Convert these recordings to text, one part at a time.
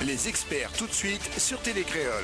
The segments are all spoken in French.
Les experts tout de suite sur Télé Créole.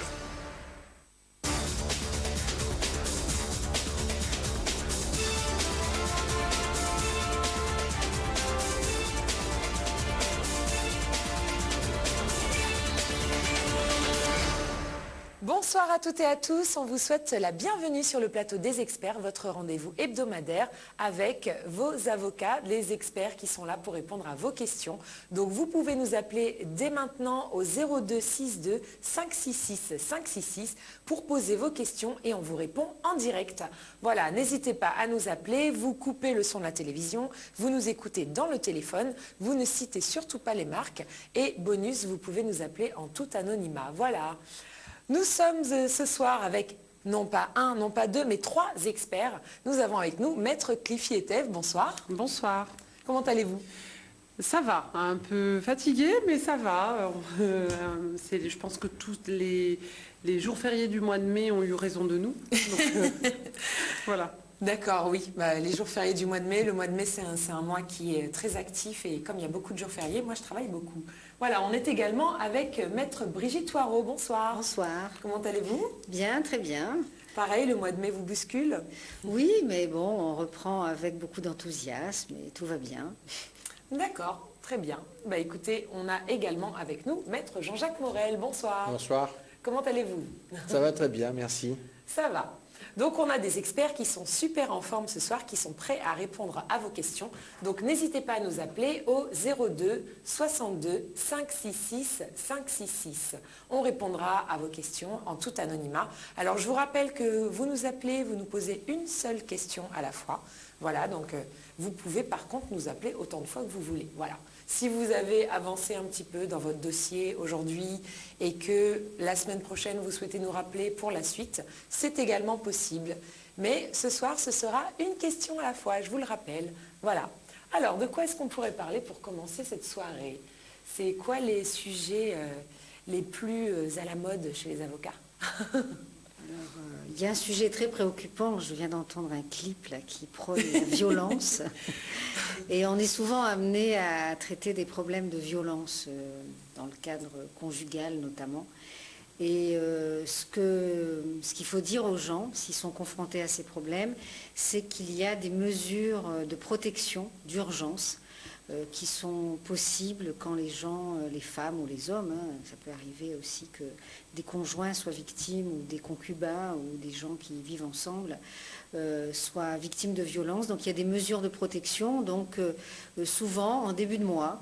Bonsoir à toutes et à tous, on vous souhaite la bienvenue sur le plateau des experts, votre rendez-vous hebdomadaire avec vos avocats, les experts qui sont là pour répondre à vos questions. Donc vous pouvez nous appeler dès maintenant au 02 62 566 566 pour poser vos questions et on vous répond en direct. Voilà, n'hésitez pas à nous appeler, vous coupez le son de la télévision, vous nous écoutez dans le téléphone, vous ne citez surtout pas les marques et bonus, vous pouvez nous appeler en tout anonymat. Voilà. Nous sommes ce soir avec non pas un, non pas deux, mais trois experts. Nous avons avec nous Maître Cliffy Etève. Bonsoir. Bonsoir. Comment allez-vous? Ça va, un peu fatigué, mais ça va. Je pense que tous les jours fériés du mois de mai ont eu raison de nous. Donc, voilà. D'accord, oui. Les jours fériés du mois de mai, le mois de mai c'est un mois qui est très actif et comme il y a beaucoup de jours fériés, moi je travaille beaucoup. Voilà, on est également avec Maître Brigitte Thoireau. Bonsoir. Bonsoir. Comment allez-vous? Bien, très bien. Pareil, le mois de mai vous bouscule? Oui, mais bon, on reprend avec beaucoup d'enthousiasme et tout va bien. D'accord, très bien. Écoutez, on a également avec nous Maître Jean-Jacques Morel. Bonsoir. Bonsoir. Comment allez-vous? Ça va très bien, merci. Ça va. Donc on a des experts qui sont super en forme ce soir, qui sont prêts à répondre à vos questions. Donc n'hésitez pas à nous appeler au 02 62 566 566. On répondra à vos questions en tout anonymat. Alors je vous rappelle que vous nous appelez, vous nous posez une seule question à la fois. Voilà, donc vous pouvez par contre nous appeler autant de fois que vous voulez. Voilà. Si vous avez avancé un petit peu dans votre dossier aujourd'hui et que la semaine prochaine vous souhaitez nous rappeler pour la suite, c'est également possible. Mais ce soir, ce sera une question à la fois, je vous le rappelle. Voilà. Alors, de quoi est-ce qu'on pourrait parler pour commencer cette soirée? C'est quoi les sujets les plus à la mode chez les avocats? Il y a un sujet très préoccupant, je viens d'entendre un clip là, qui prône la violence. Et on est souvent amené à traiter des problèmes de violence dans le cadre conjugal notamment. Et ce qu'il faut dire aux gens, s'ils sont confrontés à ces problèmes, c'est qu'il y a des mesures de protection d'urgence qui sont possibles quand les gens, les femmes ou les hommes, ça peut arriver aussi que des conjoints soient victimes ou des concubins ou des gens qui vivent ensemble soient victimes de violences. Donc il y a des mesures de protection. Donc souvent en début de mois,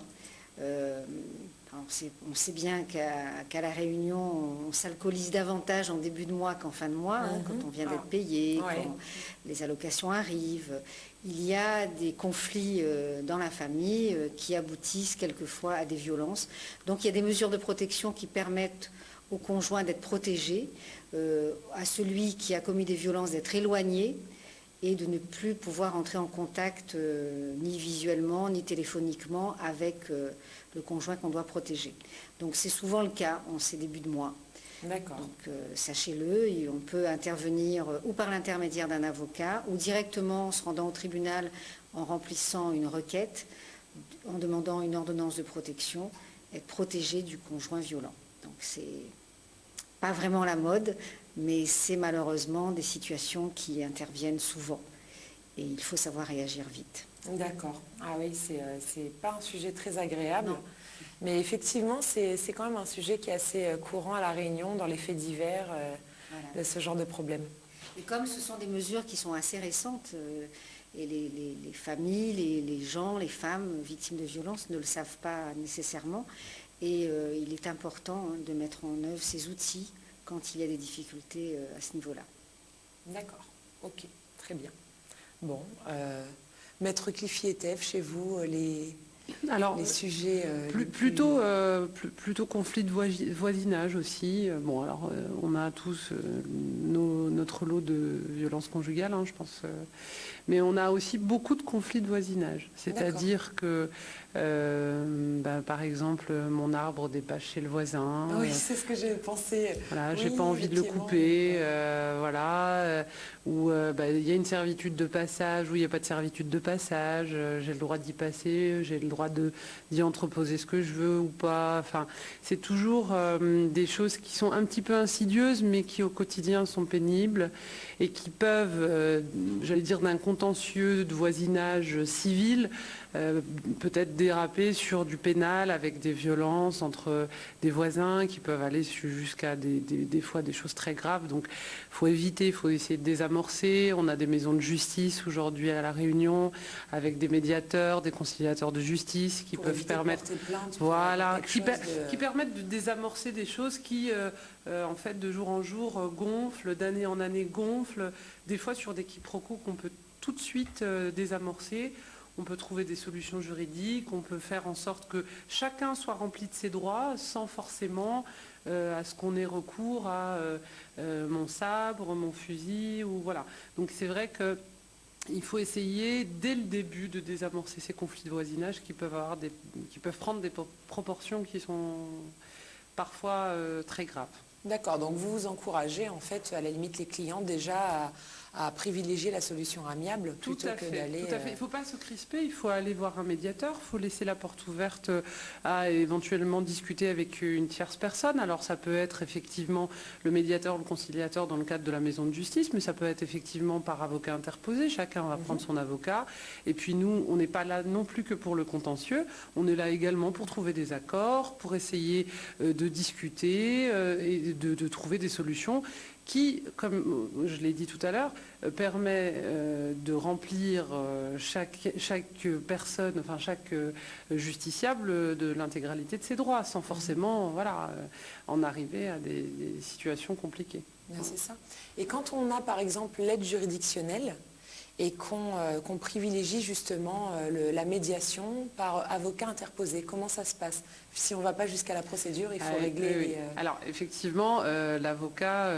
on sait bien qu'à La Réunion, on s'alcoolise davantage en début de mois qu'en fin de mois, quand on vient d'être payé, quand les allocations arrivent. Il y a des conflits dans la famille qui aboutissent quelquefois à des violences. Donc il y a des mesures de protection qui permettent au conjoint d'être protégé, à celui qui a commis des violences d'être éloigné et de ne plus pouvoir entrer en contact ni visuellement ni téléphoniquement avec le conjoint qu'on doit protéger. Donc c'est souvent le cas en ces débuts de mois. D'accord. Donc sachez-le, on peut intervenir ou par l'intermédiaire d'un avocat ou directement en se rendant au tribunal en remplissant une requête, en demandant une ordonnance de protection, être protégé du conjoint violent. Donc c'est pas vraiment la mode, mais c'est malheureusement des situations qui interviennent souvent. Et il faut savoir réagir vite. D'accord. Ah oui, c'est pas un sujet très agréable. Non. Mais effectivement, c'est quand même un sujet qui est assez courant à La Réunion, dans les faits divers, de ce genre de problème. Et comme ce sont des mesures qui sont assez récentes, et les familles, les gens, les femmes victimes de violences ne le savent pas nécessairement, et il est important de mettre en œuvre ces outils quand il y a des difficultés à ce niveau-là. D'accord. Ok. Très bien. Bon. Maître Cliffy Etève, chez vous, les sujets... plutôt conflit de voisinage aussi. Bon, alors, on a tous notre lot de violences conjugales, je pense. Mais on a aussi beaucoup de conflits de voisinage. C'est-à-dire que, par exemple, mon arbre dépasse chez le voisin. Oui, c'est ce que j'ai pensé. Voilà, Oui, j'ai pas envie de le effectivement. couper. Ou il y a une servitude de passage, ou il n'y a pas de servitude de passage. J'ai le droit d'y passer, j'ai le droit d'y entreposer ce que je veux ou pas. Enfin, c'est toujours des choses qui sont un petit peu insidieuses, mais qui au quotidien sont pénibles et qui peuvent, j'allais dire, d'un contentieux de voisinage civil, peut-être déraper sur du pénal avec des violences entre des voisins qui peuvent aller jusqu'à des fois des choses très graves. Donc il faut éviter, il faut essayer de désamorcer. On a des maisons de justice aujourd'hui à La Réunion avec des médiateurs, des conciliateurs de justice qui Pour peuvent éviter de permettre, porter plainte, voilà, pour quelque chose de- qui permettent de désamorcer des choses qui, en fait, de jour en jour gonflent, d'année en année gonflent, des fois sur des quiproquos qu'on peut tout de suite désamorcer. On peut trouver des solutions juridiques, on peut faire en sorte que chacun soit rempli de ses droits sans forcément à ce qu'on ait recours à mon sabre, mon fusil, ou voilà. Donc c'est vrai qu'il faut essayer dès le début de désamorcer ces conflits de voisinage qui peuvent prendre des proportions qui sont parfois très graves. D'accord, donc vous vous encouragez en fait à la limite les clients déjà à privilégier la solution amiable plutôt que d'aller... Tout à fait. Il ne faut pas se crisper, il faut aller voir un médiateur, il faut laisser la porte ouverte à éventuellement discuter avec une tierce personne. Alors ça peut être effectivement le médiateur, le conciliateur dans le cadre de la maison de justice, mais ça peut être effectivement par avocat interposé, chacun va prendre son avocat. Et puis nous, on n'est pas là non plus que pour le contentieux, on est là également pour trouver des accords, pour essayer de discuter et de trouver des solutions qui, comme je l'ai dit tout à l'heure, permet de remplir chaque personne, enfin chaque justiciable de l'intégralité de ses droits, sans forcément en arriver à des situations compliquées. C'est ça. Et quand on a par exemple l'aide juridictionnelle et qu'on privilégie justement la médiation par avocat interposé, comment ça se passe? Si on ne va pas jusqu'à la procédure, il faut régler... Oui. Alors effectivement, l'avocat,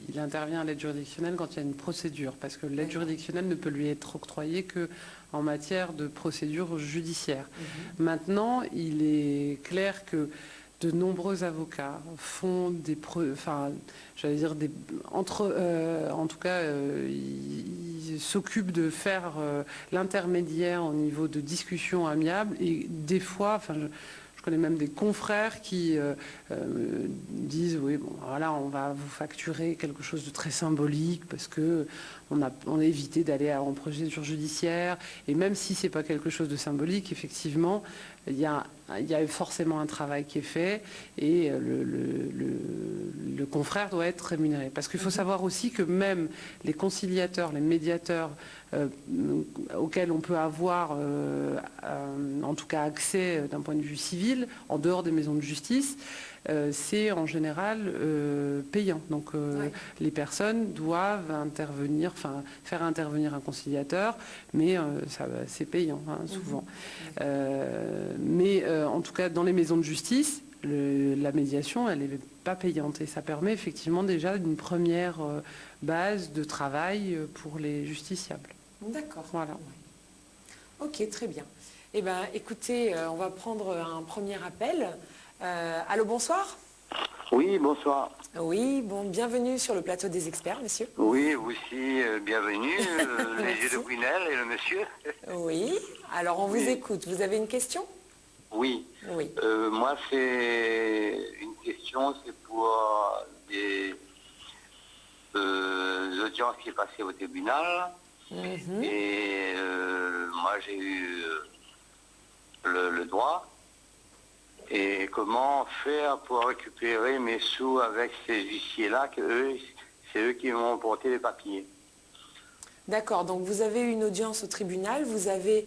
il intervient à l'aide juridictionnelle quand il y a une procédure, parce que l'aide juridictionnelle ne peut lui être octroyée qu'en matière de procédure judiciaire. Maintenant, il est clair que de nombreux avocats font ils s'occupent de faire l'intermédiaire au niveau de discussions amiables, et des fois, je connais même des confrères qui disent on va vous facturer quelque chose de très symbolique parce que on a évité d'aller en procédure judiciaire, et même si c'est pas quelque chose de symbolique, effectivement, il y a forcément un travail qui est fait, et le confrère doit être rémunéré. Parce qu'il faut savoir aussi que même les conciliateurs, les médiateurs auxquels on peut avoir en tout cas accès d'un point de vue civil, en dehors des maisons de justice, c'est en général payant. Donc les personnes doivent faire intervenir un conciliateur, mais c'est payant souvent. Mais en tout cas, dans les maisons de justice, la médiation, elle n'est pas payante, et ça permet effectivement déjà une première base de travail pour les justiciables. D'accord. Voilà. Ok, très bien. Eh bien, écoutez, on va prendre un premier appel. Allô, bonsoir. Oui, bonsoir. Oui, bienvenue sur le plateau des experts, monsieur. Oui, vous aussi, bienvenue, les yeux de Gwynel et le monsieur. Oui, alors on vous écoute. Vous avez une question? Oui. Oui. Moi, c'est une question, c'est pour des audiences qui est passées au tribunal. Et moi, j'ai eu le droit. Et comment faire pour récupérer mes sous avec ces huissiers-là, c'est eux qui m'ont porté les papiers. D'accord, donc vous avez eu une audience au tribunal, vous avez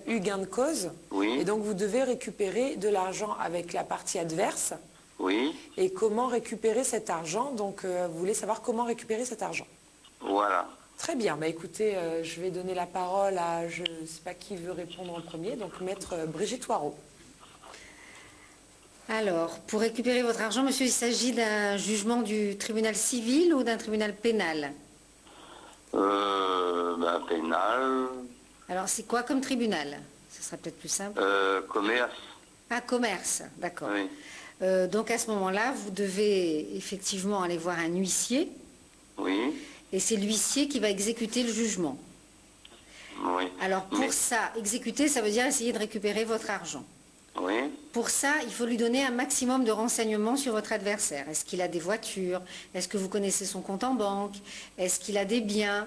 eu gain de cause, Oui. et donc vous devez récupérer de l'argent avec la partie adverse. Oui. Et comment récupérer cet argent? Donc vous voulez savoir comment récupérer cet argent. Voilà. Très bien, écoutez, je vais donner la parole à, je ne sais pas qui veut répondre en premier, donc maître Brigitte Thoireau. Alors, pour récupérer votre argent, monsieur, il s'agit d'un jugement du tribunal civil ou d'un tribunal pénal? Pénal, Alors, c'est quoi comme tribunal? Ce sera peut-être plus simple. commerce, Ah, commerce, d'accord. oui. Donc, à ce moment-là, vous devez effectivement aller voir un huissier. Oui, Et c'est l'huissier qui va exécuter le jugement. oui. Alors, pour ça, exécuter, ça veut dire essayer de récupérer votre argent. Oui, Pour ça, il faut lui donner un maximum de renseignements sur votre adversaire. Est-ce qu'il a des voitures? Est-ce que vous connaissez son compte en banque? Est-ce qu'il a des biens?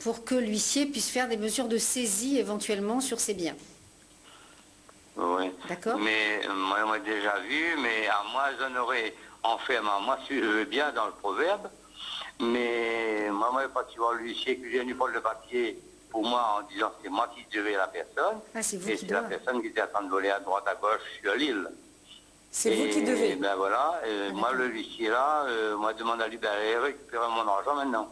Pour que l'huissier puisse faire des mesures de saisie éventuellement sur ses biens. oui. D'accord. Mais moi, on m'a déjà vu, mais à moi, j'en aurais, en fait, moi, je veux bien dans le proverbe, mais moi, quand tu vois l'huissier qui vient du prendre le papier pour moi en disant que c'est moi qui devais la personne, Ah, c'est vous et qui c'est la devez. personne qui était en train de voler à droite, à gauche sur l'île. C'est vous qui devez. Ben voilà, moi, le huissier là, moi, demande à lui, ben, récupérer mon argent maintenant.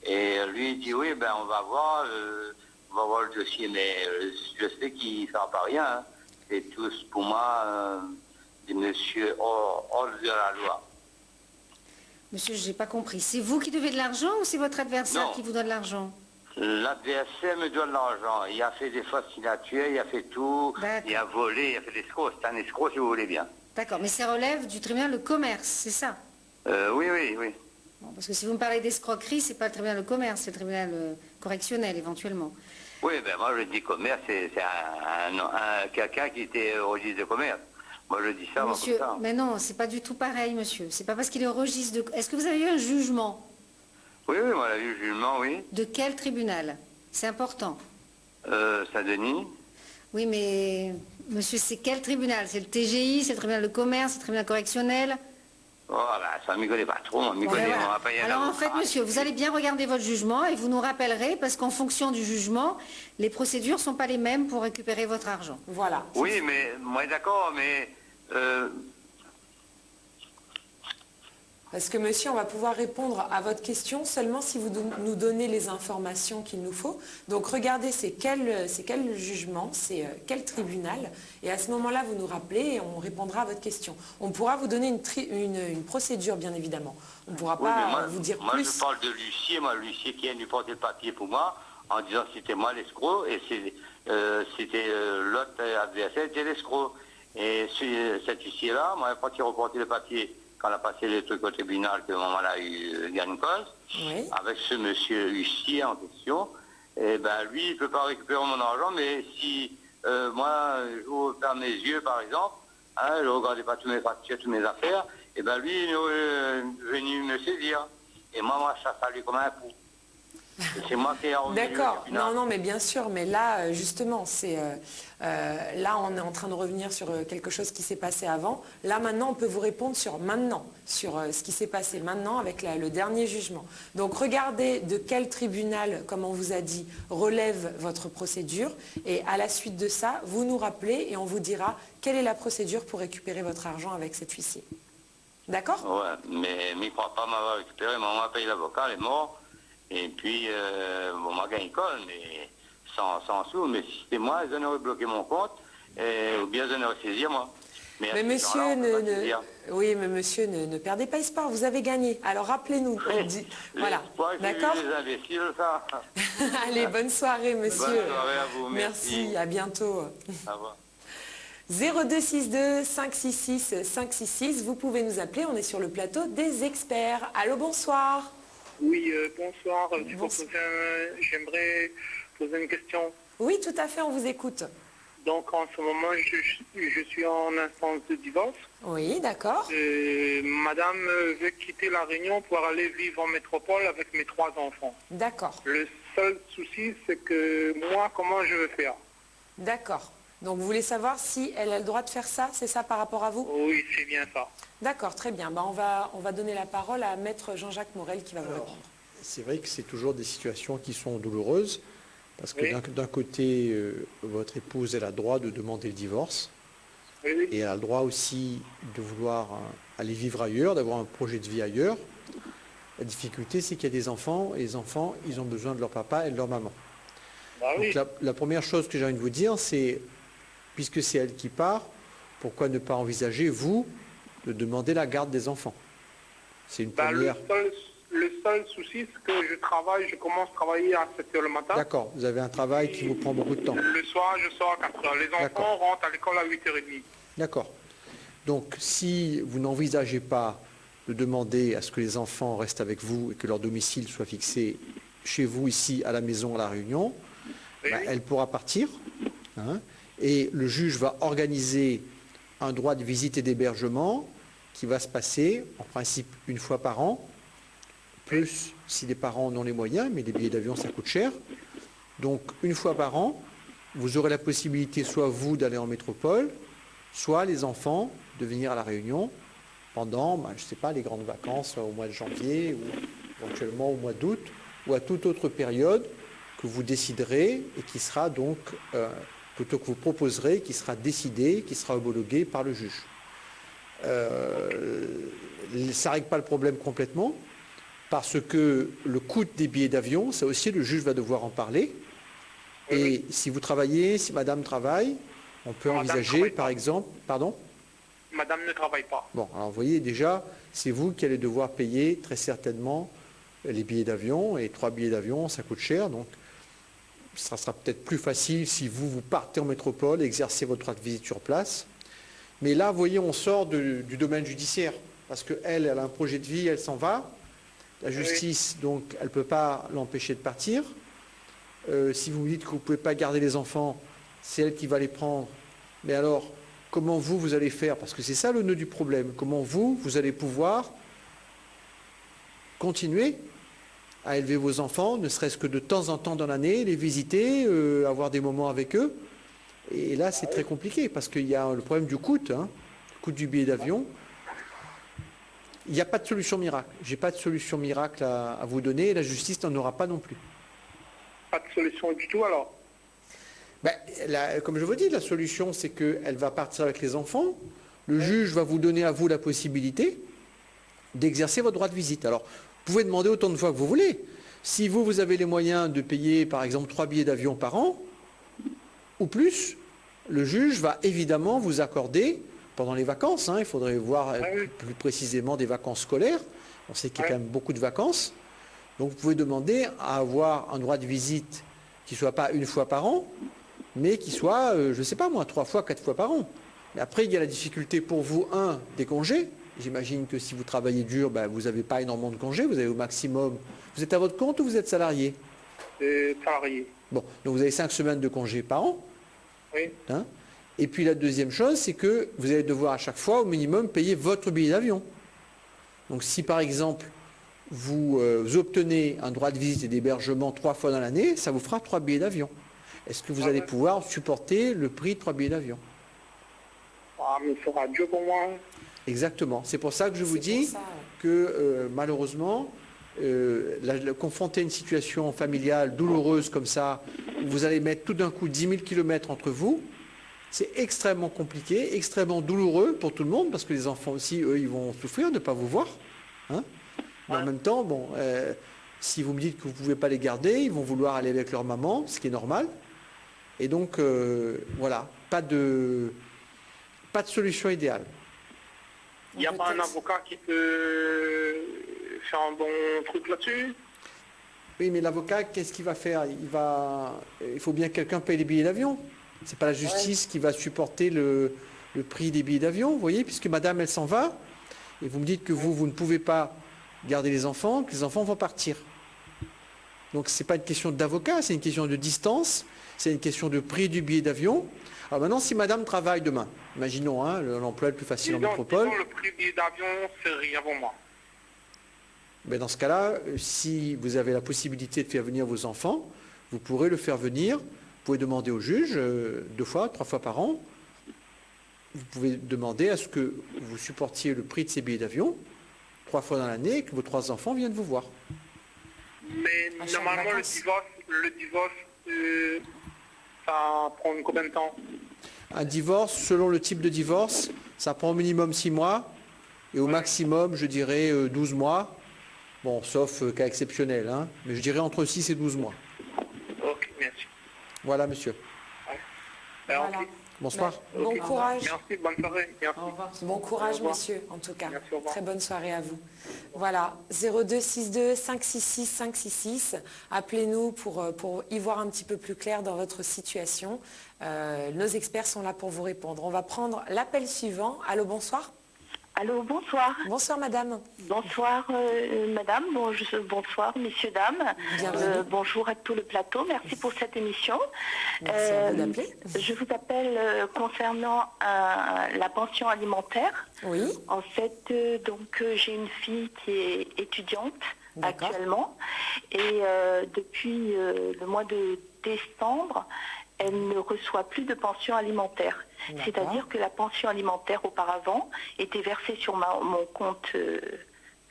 Et lui, il dit, oui, ben, on va voir le dossier, mais je sais qu'il ne fera pas rien. Hein. C'est tous, pour moi, des messieurs hors de la loi. Monsieur, je n'ai pas compris. C'est vous qui devez de l'argent ou c'est votre adversaire Non. qui vous donne de l'argent? L'adversaire me donne l'argent. Il a fait des fausses signatures, il a fait tout, D'accord. il a volé, il a fait des escrocs. C'est un escroc, si vous voulez bien. D'accord, mais ça relève du tribunal de commerce, c'est ça? Oui, oui, oui. Bon, parce que si vous me parlez d'escroquerie, c'est pas le tribunal de commerce, c'est le tribunal correctionnel éventuellement. Oui, ben moi je dis commerce, c'est quelqu'un qui était au registre de commerce. Moi je dis ça, moi, Monsieur, comme ça. mais non, c'est pas du tout pareil, monsieur. C'est pas parce qu'il est au registre de... Est-ce que vous avez eu un jugement? Oui, oui, moi j'ai vu le jugement, oui. De quel tribunal? C'est important. Saint-Denis. Oui, mais monsieur, c'est quel tribunal? C'est le TGI, c'est le tribunal de commerce, c'est le tribunal correctionnel? Oh, ben, ça ne m'y connaît pas trop, on m'y Bon, connaît, ben voilà. on va pas y aller. Alors en fait, monsieur, vous allez bien regarder votre jugement et vous nous rappellerez, parce qu'en fonction du jugement, les procédures ne sont pas les mêmes pour récupérer votre argent. Voilà. Oui, mais moi d'accord, mais Parce que monsieur, on va pouvoir répondre à votre question seulement si vous nous donnez les informations qu'il nous faut. Donc regardez, c'est quel jugement, c'est quel tribunal. Et à ce moment-là, vous nous rappelez et on répondra à votre question. On pourra vous donner une procédure, bien évidemment. On ne pourra oui, mais pas moi, vous dire moi plus. je parle de l'huissier, l'huissier qui a dû porter le papier pour moi, en disant que c'était moi l'escroc, et c'était l'autre adversaire qui était l'escroc. Et cet huissier-là, moi, quand il reportait le papier, quand on a passé les trucs au tribunal, que maman a eu gain de cause, Oui. avec ce monsieur huissier en question, et ben lui, il ne peut pas récupérer mon argent, mais si moi, je ferme mes yeux, par exemple, hein, je ne regardais pas tous mes factures, toutes mes affaires, et ben lui, il est venu me saisir. Et moi, ça lui comme un coup. C'est moi qui ai revenu. D'accord, non, mais bien sûr, mais là, justement, là, on est en train de revenir sur quelque chose qui s'est passé avant. Là, maintenant, on peut vous répondre sur ce qui s'est passé maintenant avec le dernier jugement. Donc, regardez de quel tribunal, comme on vous a dit, relève votre procédure. Et à la suite de ça, vous nous rappelez et on vous dira quelle est la procédure pour récupérer votre argent avec cet huissier. D'accord? Ouais, mais il ne croit pas m'avoir récupéré. Maman a payé l'avocat, elle est morte. Et puis, bon, m'a gagné école, mais sans sous. Mais si c'était moi, ils en auraient bloqué mon compte, ou bien ils en auraient saisi moi. Mais monsieur, oui, mais monsieur, ne perdez pas espoir, vous avez gagné. Alors rappelez-nous. Voilà, d'accord? Les imbéciles, ça. Allez, bonne soirée, monsieur. Bonne soirée à vous, merci. À bientôt. Au revoir. 0262 566 566, vous pouvez nous appeler, on est sur le plateau des experts. Allô, bonsoir. Oui, bonsoir. J'aimerais poser une question. Oui, tout à fait, on vous écoute. Donc, en ce moment, je suis en instance de divorce. Oui, d'accord. Madame veut quitter la Réunion pour aller vivre en métropole avec mes 3 enfants. D'accord. Le seul souci, c'est que moi, comment je veux faire? D'accord. Donc, vous voulez savoir si elle a le droit de faire ça, c'est ça par rapport à vous? Oui, c'est bien ça. D'accord, très bien. On va donner la parole à Maître Jean-Jacques Morel qui va vous répondre. C'est vrai que c'est toujours des situations qui sont douloureuses, parce que Oui. d'un côté, votre épouse, elle a le droit de demander le divorce, Oui, oui. et elle a le droit aussi de vouloir aller vivre ailleurs, d'avoir un projet de vie ailleurs. La difficulté, c'est qu'il y a des enfants, et les enfants, ils ont besoin de leur papa et de leur maman. Bah oui. Donc la première chose que j'ai envie de vous dire, c'est, puisque c'est elle qui part, pourquoi ne pas envisager, vous, de demander la garde des enfants? C'est une Bah, première... Le seul souci, c'est que je commence à travailler à 7 heures le matin. D'accord, vous avez un travail qui vous prend beaucoup de temps. Le soir, je sors à 4 heures. Les D'accord. enfants rentrent à l'école à 8h30. D'accord. Donc, si vous n'envisagez pas de demander à ce que les enfants restent avec vous et que leur domicile soit fixé chez vous, ici, à la maison, à La Réunion, Oui. elle pourra partir. Hein, et le juge va organiser un droit de visite et d'hébergement qui va se passer, en principe, une fois par an, plus si les parents en ont les moyens, mais les billets d'avion, ça coûte cher. Donc, une fois par an, vous aurez la possibilité, soit vous, d'aller en métropole, soit les enfants de venir à La Réunion pendant, je ne sais pas, les grandes vacances au mois de janvier, ou éventuellement au mois d'août, ou à toute autre période que vous déciderez et qui sera donc, plutôt que vous proposerez, qui sera décidée, qui sera homologuée par le juge. Ça ne règle pas le problème complètement, parce que le coût des billets d'avion, ça aussi, le juge va devoir en parler. Et si vous travaillez, si madame travaille, on peut Madame envisager, travaille par pas. exemple, pardon. Madame ne travaille pas. Bon, alors vous voyez déjà, c'est vous qui allez devoir payer très certainement les billets d'avion, et 3 billets d'avion, ça coûte cher, donc ça sera peut-être plus facile si vous partez en métropole, exercez votre droit de visite sur place. Mais là, vous voyez, on sort du domaine judiciaire, parce qu'elle, elle a un projet de vie, elle s'en va. La justice, donc, elle ne peut pas l'empêcher de partir. Si vous me dites que vous ne pouvez pas garder les enfants, c'est elle qui va les prendre. Mais alors, comment vous allez faire? Parce que c'est ça le nœud du problème. Comment vous allez pouvoir continuer à élever vos enfants, ne serait-ce que de temps en temps dans l'année, les visiter, avoir des moments avec eux. Et là, c'est très compliqué, parce qu'il y a le problème du coût, le coût du billet d'avion. Il n'y a pas de solution miracle. Je n'ai pas de solution miracle à vous donner, et la justice n'en aura pas non plus. Pas de solution du tout alors. Comme je vous dis, la solution, c'est qu'elle va partir avec les enfants. Le juge va vous donner à vous la possibilité d'exercer votre droit de visite. Alors, vous pouvez demander autant de fois que vous voulez. Si vous avez les moyens de payer, par exemple, 3 billets d'avion par an, ou plus, le juge va évidemment vous accorder, pendant les vacances, il faudrait voir plus précisément des vacances scolaires, on sait qu'il y a quand même beaucoup de vacances, donc vous pouvez demander à avoir un droit de visite qui ne soit pas une fois par an, mais qui soit, je ne sais pas moi, 3 fois, 4 fois par an. Mais après, il y a la difficulté pour vous, des congés. J'imagine que si vous travaillez dur, vous n'avez pas énormément de congés, vous avez au maximum. Vous êtes à votre compte ou vous êtes salarié? Salarié. Bon, donc vous avez 5 semaines de congés par an. Oui. Et puis la deuxième chose, c'est que vous allez devoir à chaque fois, au minimum, payer votre billet d'avion. Donc si par exemple, vous obtenez un droit de visite et d'hébergement 3 fois dans l'année, ça vous fera 3 billets d'avion. Est-ce que vous allez pouvoir supporter le prix de 3 billets d'avion? Mais il sera dur pour moi. Exactement. C'est pour ça que je vous dis que malheureusement, confronter une situation familiale douloureuse comme ça, où vous allez mettre tout d'un coup 10 000 km entre vous, c'est extrêmement compliqué, extrêmement douloureux pour tout le monde, parce que les enfants aussi, eux, ils vont souffrir de ne pas vous voir. Mais en même temps, si vous me dites que vous ne pouvez pas les garder, ils vont vouloir aller avec leur maman, ce qui est normal. Et donc, voilà, pas de solution idéale. Il n'y a pas un avocat qui peut faire un bon truc là-dessus? Oui, mais l'avocat, qu'est-ce qu'il va faire? Il faut bien que quelqu'un paye les billets d'avion. Ce n'est pas la justice qui va supporter le prix des billets d'avion, vous voyez, puisque madame, elle s'en va, et vous me dites que vous ne pouvez pas garder les enfants, que les enfants vont partir. Donc ce n'est pas une question d'avocat, c'est une question de distance, c'est une question de prix du billet d'avion. Alors maintenant, si madame travaille demain, imaginons, l'emploi le plus facile en métropole. Le prix du billet d'avion, c'est rien pour moi. Mais dans ce cas-là, si vous avez la possibilité de faire venir vos enfants, vous pourrez le faire venir. Vous pouvez demander au juge 2 fois, 3 fois par an. Vous pouvez demander à ce que vous supportiez le prix de ces billets d'avion 3 fois dans l'année et que vos 3 enfants viennent vous voir. Mais normalement, le divorce, ça prend combien de temps? Un divorce, selon le type de divorce, ça prend au minimum 6 mois et au maximum, je dirais, 12 mois. Bon, sauf cas exceptionnel, mais je dirais entre 6 et 12 mois. Ok, merci. Voilà, monsieur. Voilà. Bonsoir. Bon courage. Merci, bonne soirée. Merci. Au revoir. Bon courage, Au revoir. monsieur, en tout cas. Merci, au revoir. Très bonne soirée à vous. Voilà, 02 62 566 566. Appelez-nous pour y voir un petit peu plus clair dans votre situation. Nos experts sont là pour vous répondre. On va prendre l'appel suivant. Allô, bonsoir. Allô, bonsoir. Bonsoir, madame. Bonsoir, madame. Bonsoir, messieurs, dames. Bienvenue. Bonjour à tout le plateau. Merci pour cette émission. Merci à vous d'appeler. Je vous appelle concernant la pension alimentaire. Oui, En fait, j'ai une fille qui est étudiante D'accord. actuellement. Et depuis le mois de décembre, elle ne reçoit plus de pension alimentaire. D'accord. C'est-à-dire que la pension alimentaire auparavant était versée sur mon compte,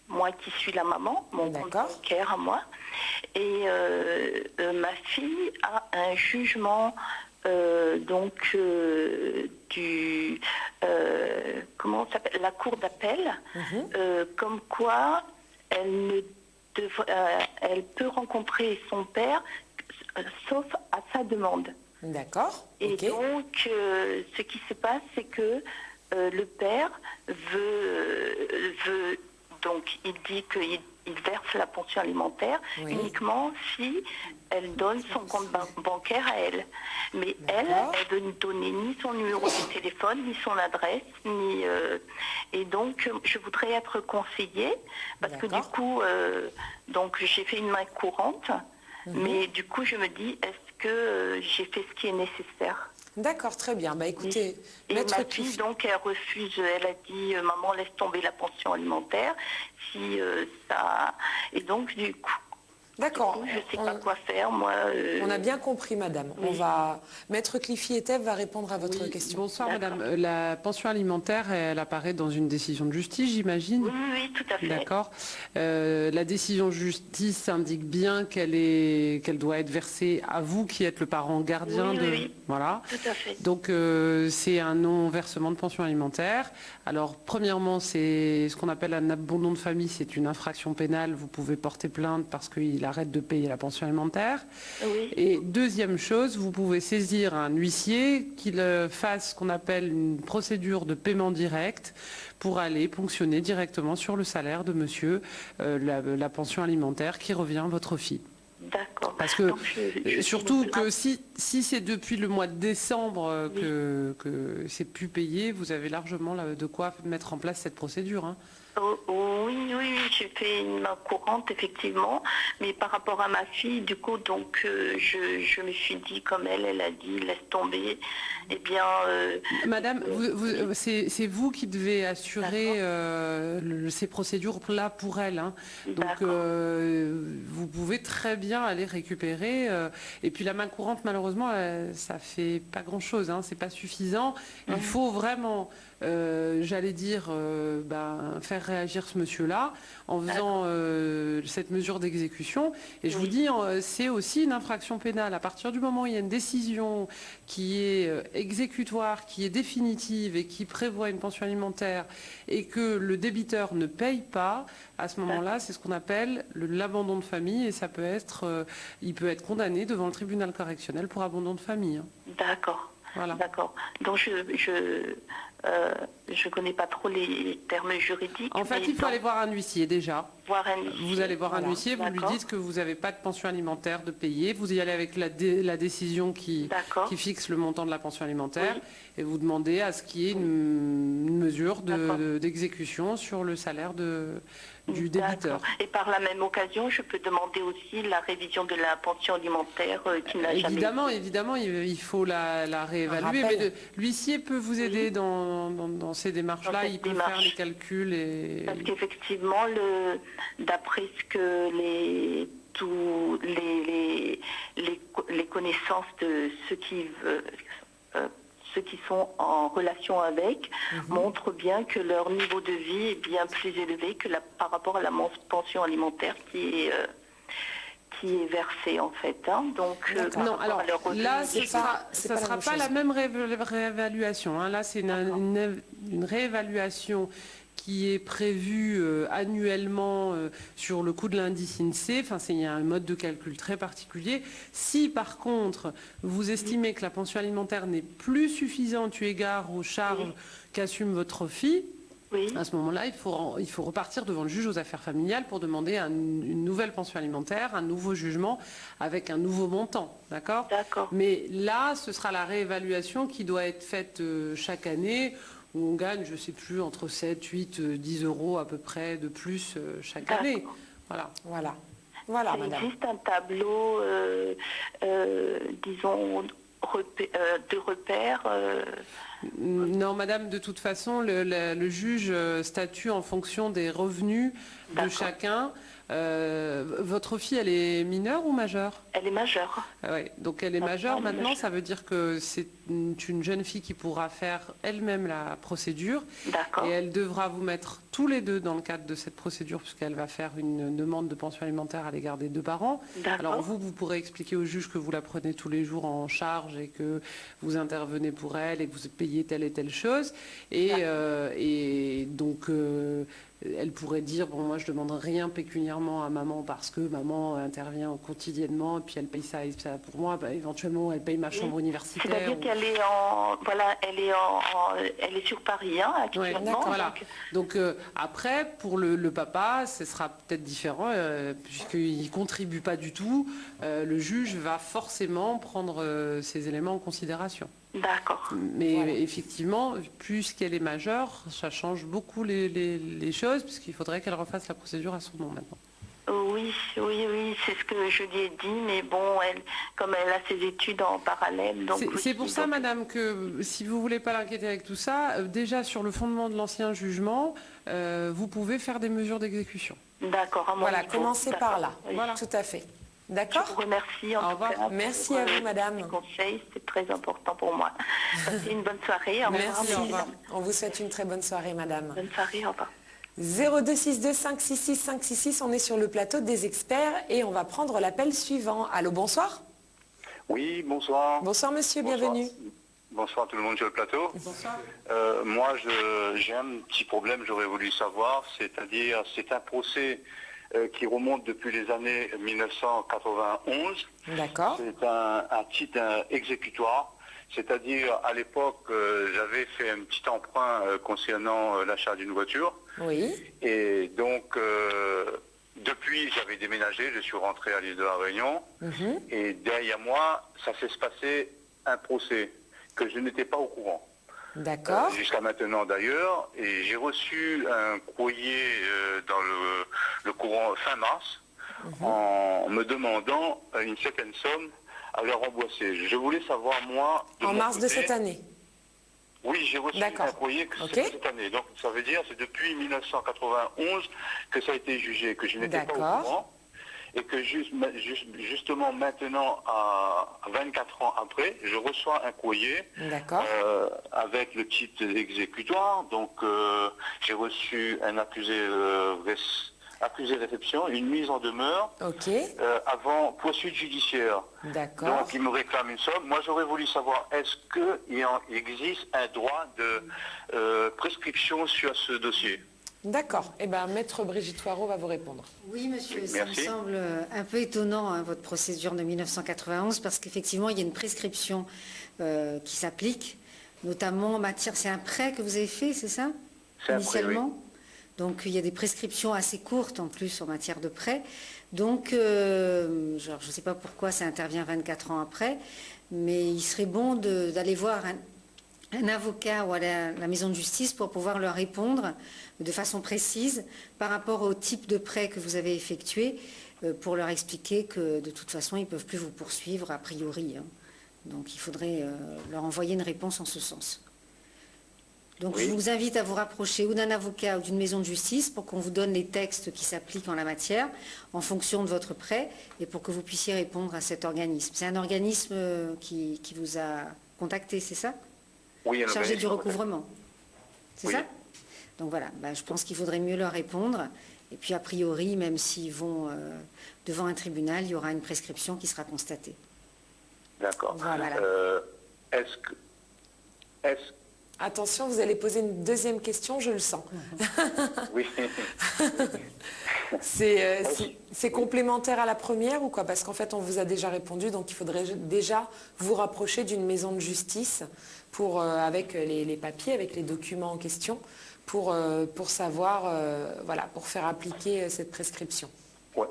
moi qui suis la maman, mon compte D'accord. bancaire à moi. Et ma fille a un jugement comment ça s'appelle, la cour d'appel, comme quoi elle peut rencontrer son père sauf à sa demande. d'accord. Et Ok. donc, ce qui se passe, c'est que le père veut donc il dit qu'il verse la pension alimentaire Oui. uniquement si elle donne son compte bancaire à elle. Mais D'accord. elle veut ne donner ni son numéro de téléphone, ni son adresse, ni et donc je voudrais être conseillée parce que du D'accord. coup donc j'ai fait une main courante, mais du coup je me dis est-ce que j'ai fait ce qui est nécessaire? D'accord, très bien. Bah écoutez, Et maître ma fille, Cliff- donc, elle refuse, elle a dit, maman, laisse tomber la pension alimentaire, si ça... Et donc, du coup, D'accord. je ne sais pas quoi faire, moi... On a bien compris, madame. On va... Maître Cliffy et Thèves va répondre à votre Oui, question. bonsoir D'accord. madame. La pension alimentaire, elle apparaît dans une décision de justice, j'imagine. Oui, tout à fait. D'accord. La décision de justice indique bien qu'elle doit être versée à vous qui êtes le parent gardien Oui, de... oui. Voilà. Tout à fait. Donc c'est un non-versement de pension alimentaire. Alors premièrement, c'est ce qu'on appelle un abandon de famille, c'est une infraction pénale. Vous pouvez porter plainte parce qu'il arrête de payer la pension alimentaire. Oui, Et deuxième chose, vous pouvez saisir un huissier qu'il fasse ce qu'on appelle une procédure de paiement direct pour aller ponctionner directement sur le salaire de monsieur la pension alimentaire qui revient à votre fille. d'accord. Parce que Donc, je surtout suis- que si c'est depuis le mois de décembre que c'est plus payé, vous avez largement de quoi mettre en place cette procédure. Hein. Oui, j'ai fait une main courante, effectivement, mais par rapport à ma fille, du coup, donc, je me suis dit, comme elle a dit, laisse tomber, eh bien... Madame, c'est vous qui devez assurer ces procédures-là pour elle. Hein. Donc, D'accord. vous pouvez très bien aller récupérer. Et puis, la main courante, malheureusement, ça fait pas grand-chose. Hein. C'est pas suffisant. Il faut vraiment, j'allais dire, faire réagir ce monsieur-là en faisant cette mesure d'exécution. Et je vous dis, c'est aussi une infraction pénale. À partir du moment où il y a une décision qui est exécutoire, qui est définitive et qui prévoit une pension alimentaire et que le débiteur ne paye pas, à ce moment-là, c'est ce qu'on appelle l'abandon de famille et ça peut être, il peut être condamné devant le tribunal correctionnel pour abandon de famille. Hein. D'accord. Voilà. D'accord. Donc je connais pas trop les termes juridiques. En fait, mais il faut donc, aller voir un huissier déjà. voir un huissier. Vous allez voir un Voilà. huissier, vous lui D'accord. dites que vous n'avez pas de pension alimentaire de payer. Vous y allez avec la décision qui fixe le montant de la pension alimentaire et vous demandez à ce qu'il y ait une mesure d'exécution sur le salaire du débiteur. D'accord. Et par la même occasion, je peux demander aussi la révision de la pension alimentaire qui n'a jamais... Évidemment, il faut la réévaluer. rappel. Mais l'huissier peut vous aider dans ces démarches-là. Dans cette Il peut démarche. faire les calculs. Parce qu'effectivement, d'après ce que tous les connaissances de ceux qui sont en relation avec montrent bien que leur niveau de vie est bien plus élevé que par rapport à la pension alimentaire qui est versée en fait. Hein. Donc, non, alors là, c'est ça pas ne la sera même pas chose. la même réévaluation. Hein. Là, c'est une réévaluation qui est prévu annuellement sur le coût de l'indice INSEE. Enfin, il y a un mode de calcul très particulier. Si par contre, vous estimez que la pension alimentaire n'est plus suffisante eu égard aux charges qu'assume votre fille, à ce moment-là, il faut repartir devant le juge aux affaires familiales pour demander une nouvelle pension alimentaire, un nouveau jugement avec un nouveau montant. D'accord ? Mais là, ce sera la réévaluation qui doit être faite chaque année, où on gagne, je ne sais plus, entre 7, 8, 10 euros à peu près de plus chaque année. Voilà, Il madame. existe un tableau, disons, de repères. Non, madame, de toute façon, le juge statue en fonction des revenus de chacun. Votre fille, elle est mineure ou majeure ? Elle est majeure. Oui, donc elle est majeure maintenant, ça veut dire que c'est une jeune fille qui pourra faire elle-même la procédure. D'accord. Et elle devra vous mettre tous les deux dans le cadre de cette procédure, puisqu'elle va faire une demande de pension alimentaire à l'égard des 2 parents. Alors vous pourrez expliquer au juge que vous la prenez tous les jours en charge et que vous intervenez pour elle et que vous payez telle et telle chose. Et donc... elle pourrait dire, bon, moi je ne demande rien pécuniairement à maman parce que maman intervient quotidiennement et puis elle paye ça pour moi, éventuellement elle paye ma chambre universitaire. C'est-à-dire qu'elle est elle est sur Paris actuellement. Voilà. Donc après, pour le papa, ce sera peut-être différent puisqu'il ne contribue pas du tout. Le juge va forcément prendre ces éléments en considération. D'accord. Mais effectivement, puisqu'elle est majeure, ça change beaucoup les choses, puisqu'il faudrait qu'elle refasse la procédure à son nom maintenant. Oui, c'est ce que je lui ai dit, mais bon, comme elle a ses études en parallèle, donc... C'est pour ça, madame, que si vous ne voulez pas l'inquiéter avec tout ça, déjà sur le fondement de l'ancien jugement, vous pouvez faire des mesures d'exécution. D'accord, à mon niveau. Commencez par là. Oui. Voilà, tout à fait. D'accord ? Je vous remercie en tout cas. Merci à vous, madame. Les conseils, c'est très important pour moi. Passez une bonne soirée. Au revoir. Merci, au revoir. On vous souhaite une très bonne soirée, madame. Bonne soirée, au revoir. 0262 566 566, on est sur le plateau des experts et on va prendre l'appel suivant. Allô, bonsoir. Oui, bonsoir. Bonsoir, monsieur, bienvenue. Bonsoir tout le monde sur le plateau. Bonsoir. Moi, j'ai un petit problème, j'aurais voulu savoir, c'est-à-dire, c'est un procès qui remonte depuis les années 1991. D'accord. C'est un titre exécutoire. C'est-à-dire, à l'époque, j'avais fait un petit emprunt concernant l'achat d'une voiture. Oui. Et donc, depuis, j'avais déménagé, je suis rentré à l'île de la Réunion. Et derrière moi, ça s'est passé un procès que je n'étais pas au courant. D'accord. Jusqu'à maintenant d'ailleurs. Et j'ai reçu un courrier dans le courant fin mars en me demandant une certaine somme à leur rembourser. Je voulais savoir, moi... En mars de cette année. Oui, j'ai reçu un courrier que c'est cette année. Donc ça veut dire que c'est depuis 1991 que ça a été jugé, que je n'étais pas au courant. Et que justement maintenant, à 24 ans après, je reçois un courrier avec le titre exécutoire. Donc j'ai reçu un accusé réception, une mise en demeure avant poursuite judiciaire. Donc il me réclame une somme. Moi j'aurais voulu savoir, est-ce qu'il existe un droit de prescription sur ce dossier? D'accord. Eh bien, maître Brigitte Foireau va vous répondre. Oui, monsieur, ça me semble un peu étonnant, votre procédure de 1991, parce qu'effectivement, il y a une prescription qui s'applique, notamment en matière... C'est un prêt que vous avez fait, c'est ça? C'est initialement. Un prêt, oui. Donc, il y a des prescriptions assez courtes, en plus, en matière de prêt. Donc, je ne sais pas pourquoi ça intervient 24 ans après, mais il serait bon d'aller voir un avocat ou à la maison de justice pour pouvoir leur répondre de façon précise par rapport au type de prêt que vous avez effectué, pour leur expliquer que de toute façon ils ne peuvent plus vous poursuivre a priori. Donc il faudrait leur envoyer une réponse en ce sens. Donc je vous invite à vous rapprocher ou d'un avocat ou d'une maison de justice pour qu'on vous donne les textes qui s'appliquent en la matière en fonction de votre prêt et pour que vous puissiez répondre à cet organisme. C'est un organisme qui vous a contacté, c'est ça? Oui, chargé du recouvrement. C'est ça? Donc voilà, je pense qu'il faudrait mieux leur répondre. Et puis a priori, même s'ils vont devant un tribunal, il y aura une prescription qui sera constatée. D'accord. Voilà. Attention, vous allez poser une deuxième question, je le sens. Oui. C'est complémentaire à la première ou quoi? Parce qu'en fait, on vous a déjà répondu, donc il faudrait déjà vous rapprocher d'une maison de justice avec les papiers, avec les documents en question, pour savoir, voilà, pour faire appliquer cette prescription. Ouais.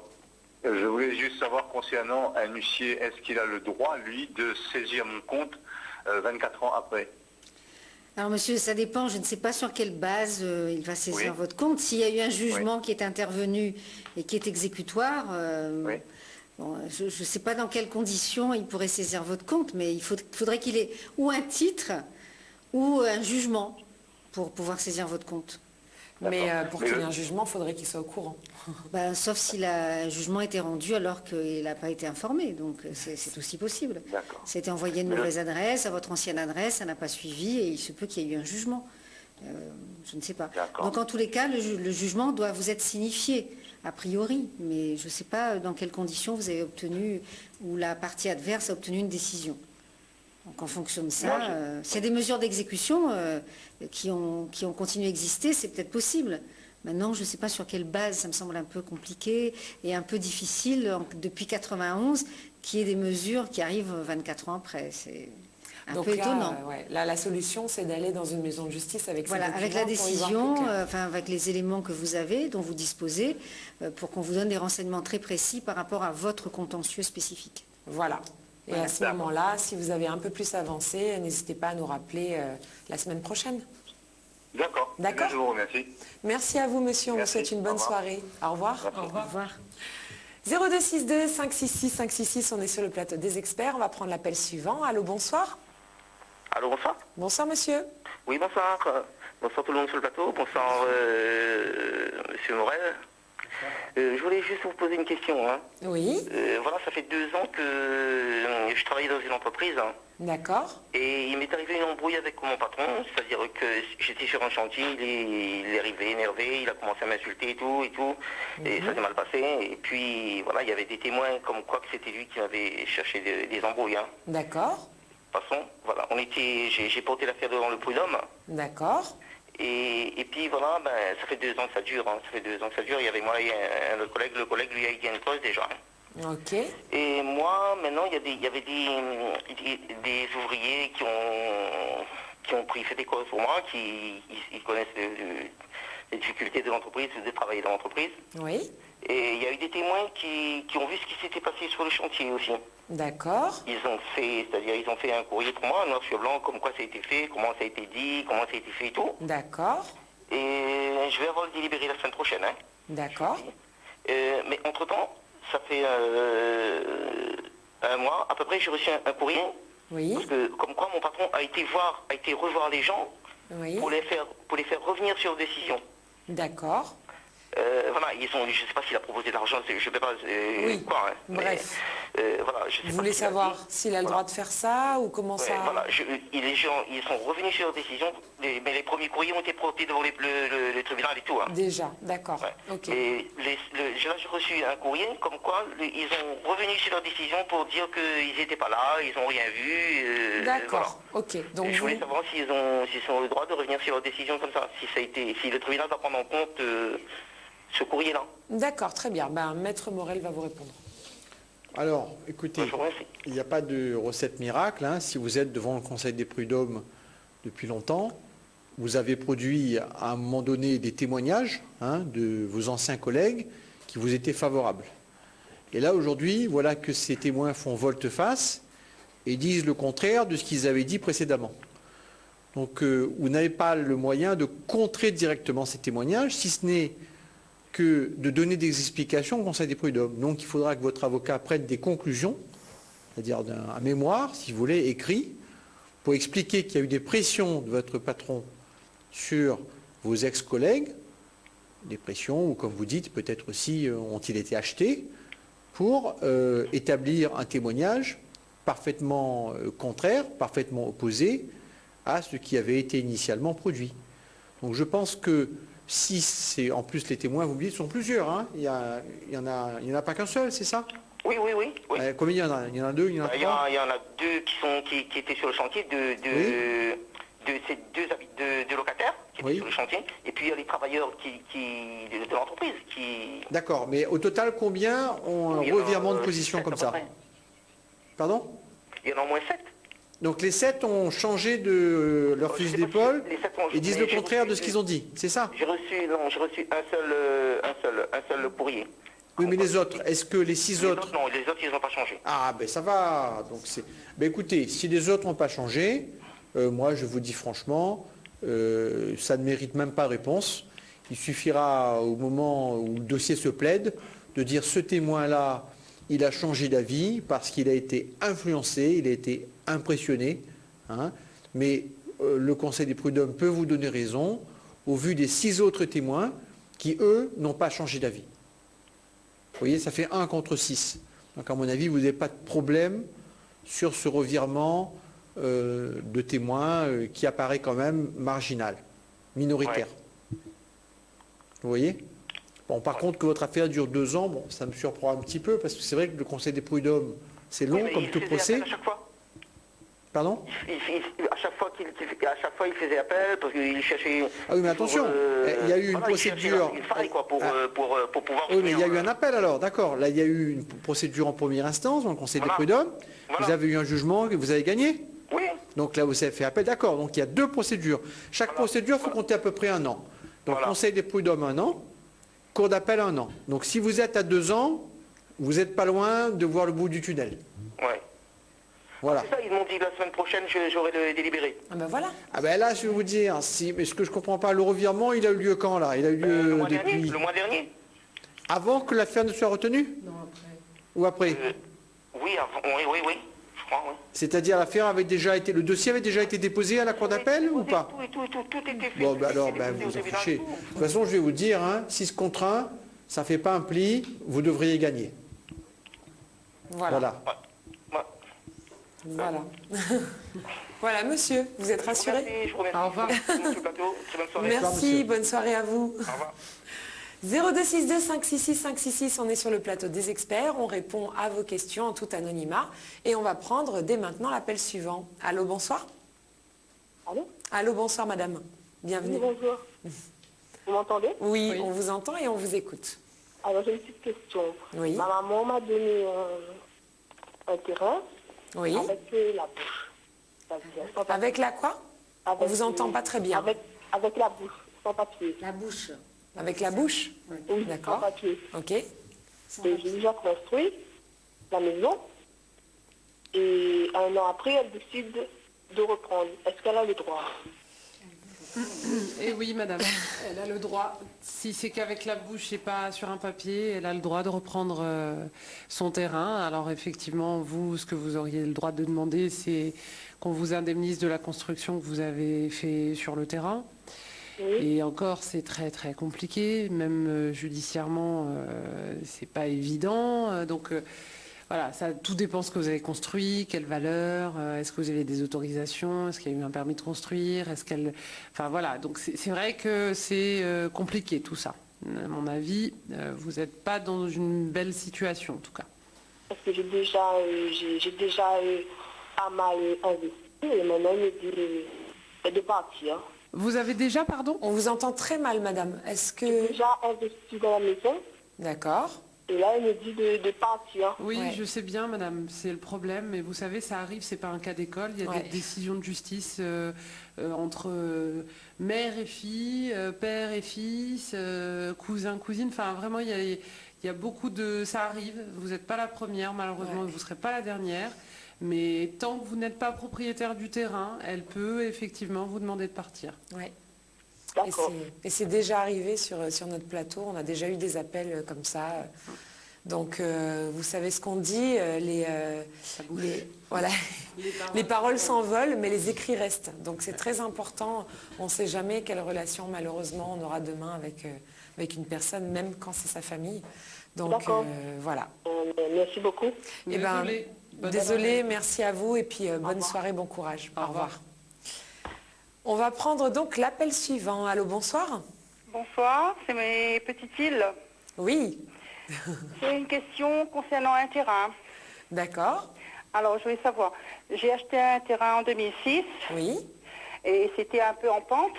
Je voulais juste savoir concernant un huissier, est-ce qu'il a le droit, lui, de saisir mon compte 24 ans après? Alors monsieur, ça dépend, je ne sais pas sur quelle base il va saisir votre compte. S'il y a eu un jugement qui est intervenu et qui est exécutoire, bon, je ne sais pas dans quelles conditions il pourrait saisir votre compte, mais il faudrait qu'il ait ou un titre ou un jugement pour pouvoir saisir votre compte. Mais pour qu'il y ait un jugement, il faudrait qu'il soit au courant. Ben, sauf si un jugement a été rendu alors qu'il n'a pas été informé, donc c'est aussi possible. Ça a été envoyé à une mauvaise adresse, à votre ancienne adresse, ça n'a pas suivi et il se peut qu'il y ait eu un jugement. Je ne sais pas. Donc en tous les cas, le jugement doit vous être signifié, a priori, mais je ne sais pas dans quelles conditions vous avez obtenu, ou la partie adverse a obtenu une décision. Donc en fonction de ça, s'il y a des mesures d'exécution qui ont continué à exister, c'est peut-être possible. Maintenant, je ne sais pas sur quelle base, ça me semble un peu compliqué et un peu difficile depuis 91 qu'il y ait des mesures qui arrivent 24 ans après. C'est un peu étonnant. Là, la solution, c'est d'aller dans une maison de justice avec avec la décision, avec les éléments que vous avez, dont vous disposez, pour qu'on vous donne des renseignements très précis par rapport à votre contentieux spécifique. Voilà. Et à ce moment-là, si vous avez un peu plus avancé, n'hésitez pas à nous rappeler la semaine prochaine. D'accord. D'accord. Je vous remercie. Merci à vous, monsieur. On vous souhaite une bonne soirée. Au revoir. Au revoir. 0262 566 566, on est sur le plateau des experts. On va prendre l'appel suivant. Allô, bonsoir. Allô, bonsoir. Bonsoir, monsieur. Oui, bonsoir. Bonsoir tout le monde sur le plateau. Bonsoir, monsieur Morel. Je voulais juste vous poser une question. Oui. Voilà, ça fait 2 ans que je travaille dans une entreprise. D'accord. Et il m'est arrivé une embrouille avec mon patron, c'est-à-dire que j'étais sur un chantier, il est arrivé énervé, il a commencé à m'insulter et tout, et ça s'est mal passé. Et puis, voilà, il y avait des témoins comme quoi que c'était lui qui avait cherché des embrouilles. D'accord. De toute façon, voilà, j'ai porté l'affaire devant le prud'homme. D'accord. Et puis voilà, ça fait 2 ans que ça dure. Ça fait 2 ans que ça dure. Il y avait moi et un autre collègue. Le collègue, lui, a été une cause déjà. Ok. Et moi, maintenant, il y avait des ouvriers qui ont fait des causes pour moi, qui connaissent les difficultés de l'entreprise, de travailler dans l'entreprise. Oui. Et il y a eu des témoins qui ont vu ce qui s'était passé sur le chantier aussi. D'accord. Ils ont fait un courrier pour moi, noir sur blanc, comme quoi ça a été fait, comment ça a été dit, comment ça a été fait et tout. D'accord. Et je vais avoir le délibéré la semaine prochaine. D'accord. Mais entre-temps, ça fait 1 mois, à peu près, j'ai reçu un courrier. Oui. Parce que, comme quoi mon patron a été revoir les gens pour les faire revenir sur décision. D'accord. Voilà, je ne sais pas s'il a proposé de l'argent, je ne sais pas quoi. Bref. Voilà, vous voulez savoir s'il a le droit de faire ça ou comment ça... Voilà, les gens, ils sont revenus sur leur décision, mais les premiers courriers ont été portés devant le tribunal et tout. Déjà, d'accord. Ok. Et là, j'ai reçu un courrier comme quoi ils ont revenu sur leur décision pour dire qu'ils n'étaient pas là, ils n'ont rien vu. D'accord, ok. Donc je voulais savoir s'ils ont le droit de revenir sur leur décision comme ça, si le tribunal va prendre en compte ce courrier-là. D'accord, très bien. Maître Morel va vous répondre. Alors, écoutez, il n'y a pas de recette miracle. Si vous êtes devant le Conseil des prud'hommes depuis longtemps, vous avez produit à un moment donné des témoignages de vos anciens collègues qui vous étaient favorables. Et là, aujourd'hui, voilà que ces témoins font volte-face et disent le contraire de ce qu'ils avaient dit précédemment. Donc, vous n'avez pas le moyen de contrer directement ces témoignages, si ce n'est que de donner des explications au Conseil des prud'hommes. Donc il faudra que votre avocat prenne des conclusions, c'est-à-dire un mémoire, si vous voulez, écrit, pour expliquer qu'il y a eu des pressions de votre patron sur vos ex-collègues, des pressions, ou comme vous dites, peut-être aussi ont-ils été achetés, pour établir un témoignage parfaitement contraire, parfaitement opposé à ce qui avait été initialement produit. Donc je pense que si c'est en plus les témoins, vous me dites, sont plusieurs. Il y en a pas qu'un seul, c'est ça? Oui. Combien il y en a? Il y en a 2, il y en a 3? Il y en a 2 qui étaient sur le chantier, ces 2 habitants. sur le chantier. Et puis il y a les travailleurs de l'entreprise qui... D'accord, mais au total, combien ont un revirement de position comme ça? Pardon? Il y en a au moins 7. Donc les 7 ont changé de leur fusil d'épaule et disent le contraire de ce qu'ils ont dit, c'est ça? J'ai reçu un seul courrier. Oui, mais les autres, est-ce que les 6 autres... Non, les autres, ils n'ont pas changé. Ah, ben ça va. Donc écoutez, si les autres n'ont pas changé, moi je vous dis franchement, ça ne mérite même pas réponse. Il suffira au moment où le dossier se plaide de dire ce témoin-là, il a changé d'avis parce qu'il a été influencé, il a été impressionné. Hein, mais le Conseil des prud'hommes peut vous donner raison au vu des 6 autres témoins qui, eux, n'ont pas changé d'avis. Vous voyez, ça fait 1 contre 6. Donc à mon avis, vous n'avez pas de problème sur ce revirement de témoins qui apparaît quand même marginal, minoritaire. Ouais. Vous voyez? Bon, par contre, que votre affaire dure 2 ans, bon, ça me surprend un petit peu, parce que c'est vrai que le Conseil des prud'hommes, c'est long comme tout procès. Pardon? À chaque fois, il faisait appel parce qu'il cherchait... Ah oui, mais attention, il y a eu une procédure... Il fallait quoi pour pouvoir... Oui, mais il y a eu un appel alors, d'accord. Là, il y a eu une procédure en première instance dans le Conseil des prud'hommes. Vous avez eu un jugement que vous avez gagné? Oui. Donc là, vous avez fait appel, d'accord. Donc il y a 2 procédures. Chaque procédure, il faut compter à peu près 1 an. Donc Conseil des prud'hommes 1 an, Cour d'appel 1 an. Donc si vous êtes à 2 ans, vous n'êtes pas loin de voir le bout du tunnel. Oui. Voilà. C'est ça, ils m'ont dit la semaine prochaine, j'aurai le délibéré. Ah ben voilà. Ah ben là, je vais vous dire, mais ce que je ne comprends pas, le revirement, il a eu lieu quand là? Il a eu lieu le depuis... mois dernier. Avant que l'affaire ne soit retenue? Non, après. Ou après? Oui, oui. Je crois, oui. C'est-à-dire l'affaire avait déjà été... Le dossier avait déjà été déposé à la Cour d'appel ou pas? Tout était fait. Bon, ben alors, vous en fichez. De toute façon, je vais vous dire, 6 contre 1, ça ne fait pas un pli, vous devriez gagner. Voilà. Voilà. Voilà, monsieur, vous êtes rassuré? Je vous remercie. Au revoir. Merci, bonne soirée à vous. Au revoir. 0262 566 566, on est sur le plateau des experts, on répond à vos questions en tout anonymat et on va prendre dès maintenant l'appel suivant. Allô, bonsoir. Allô? Allô, bonsoir madame. Bienvenue. Oui, bonjour. Vous m'entendez? Oui, on vous entend et on vous écoute. Alors j'ai une petite question. Oui. Ma maman m'a donné un terrain oui. avec la bouche. Avec la quoi? On ne vous entend pas très bien. Avec la bouche, sans papier. La bouche. Avec la bouche? Oui, d'accord. sans papier. Ok. Et j'ai déjà construit la maison. Et 1 an après, elle décide de reprendre. Est-ce qu'elle a le droit? Eh oui, madame, elle a le droit. Si c'est qu'avec la bouche et pas sur un papier, elle a le droit de reprendre son terrain. Alors effectivement, vous, ce que vous auriez le droit de demander, c'est qu'on vous indemnise de la construction que vous avez fait sur le terrain. Oui. Et encore, c'est très très compliqué, même judiciairement, c'est pas évident. Donc voilà, ça, tout dépend de ce que vous avez construit, quelle valeur, est-ce que vous avez des autorisations, est-ce qu'il y a eu un permis de construire, est-ce qu'elle... Enfin voilà, donc c'est vrai que c'est compliqué tout ça. À mon avis, vous n'êtes pas dans une belle situation en tout cas. Parce que j'ai déjà pas mal investi et maintenant il me dit de partir. Vous avez déjà, pardon? On vous entend très mal, madame. Est-ce que... J'ai déjà investi dans la maison. D'accord. Et là, il me dit de partir. Oui, ouais. Je sais bien, madame, c'est le problème. Mais vous savez, ça arrive, c'est pas un cas d'école. Il y a des décisions de justice entre mère et fille, père et fils, cousin, cousine. Enfin, vraiment, il y a beaucoup de... Ça arrive. Vous n'êtes pas la première, malheureusement, vous ne serez pas la dernière. Mais tant que vous n'êtes pas propriétaire du terrain, elle peut effectivement vous demander de partir. Oui. Et c'est déjà arrivé sur notre plateau. On a déjà eu des appels comme ça. Donc, vous savez ce qu'on dit, les paroles s'envolent, mais les écrits restent. Donc, c'est très important. On ne sait jamais quelle relation, malheureusement, on aura demain avec une personne, même quand c'est sa famille. Donc, voilà. Merci beaucoup. Désolée, merci à vous. Et puis, bonne soirée, bon courage. Au revoir. On va prendre donc l'appel suivant. Allô, bonsoir. Bonsoir, c'est mes petites îles. Oui. C'est une question concernant un terrain. D'accord. Alors, je voulais savoir, j'ai acheté un terrain en 2006. Oui. Et c'était un peu en pente.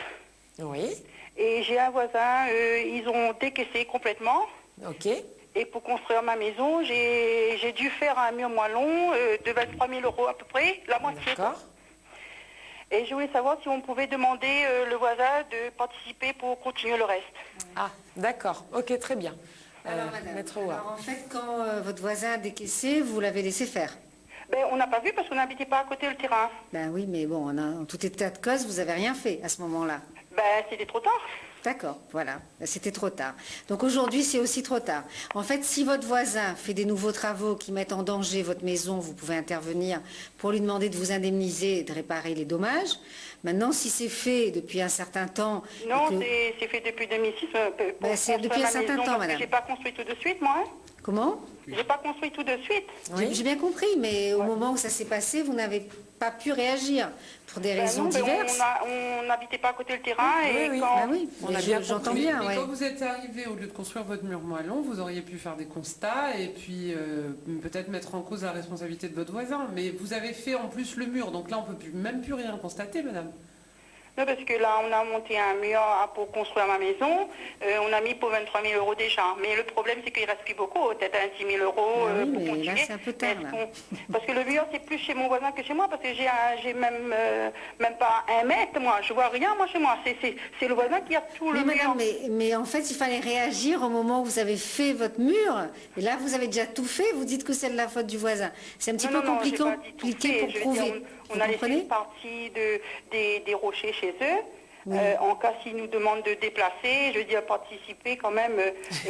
Oui. Et j'ai un voisin, ils ont décaissé complètement. Ok. Et pour construire ma maison, j'ai dû faire un mur moellon de 23 000 € à peu près, la moitié. D'accord. Et je voulais savoir si on pouvait demander le voisin de participer pour continuer le reste. Ah, d'accord. Ok, très bien. Alors, madame, Maître Ouah. alors, en fait, quand votre voisin a décaissé, vous l'avez laissé faire? Ben, on n'a pas vu parce qu'on n'habitait pas à côté du terrain. Ben oui, mais bon, en tout état de cause, vous n'avez rien fait à ce moment-là. Ben, c'était trop tard. D'accord, voilà, c'était trop tard. Donc aujourd'hui, c'est aussi trop tard. En fait, si votre voisin fait des nouveaux travaux qui mettent en danger votre maison, vous pouvez intervenir pour lui demander de vous indemniser et de réparer les dommages. Maintenant, si c'est fait depuis un certain temps... Non, c'est fait depuis 2006. C'est depuis un certain temps, madame. Je n'ai pas construit tout de suite, moi. Hein. Comment? J'ai pas construit tout de suite. Oui. J'ai bien compris, mais au moment où ça s'est passé, vous n'avez pas pu réagir pour des raisons diverses. On n'habitait pas à côté du terrain. J'entends bien. Mais quand vous êtes arrivé, au lieu de construire votre mur moellon, vous auriez pu faire des constats et puis peut-être mettre en cause la responsabilité de votre voisin. Mais vous avez fait en plus le mur, donc là on ne peut même plus rien constater, madame. Non, parce que là, on a monté un mur pour construire ma maison. On a mis pour 23 000 € déjà. Mais le problème, c'est qu'il ne reste plus beaucoup, peut-être 6 000 € oui, pour mais continuer. là, c'est un peu tard, là. Parce que le mur, c'est plus chez mon voisin que chez moi, parce que j'ai même pas 1 mètre, moi. Je vois rien, moi, chez moi. C'est le voisin qui a tout le mur. Madame, mais en fait, il fallait réagir au moment où vous avez fait votre mur. Et là, vous avez déjà tout fait. Vous dites que c'est de la faute du voisin. C'est un petit peu compliqué pour prouver. On a laissé une partie des rochers chez eux. Oui. En cas s'ils nous demandent de déplacer, je veux dire participer quand même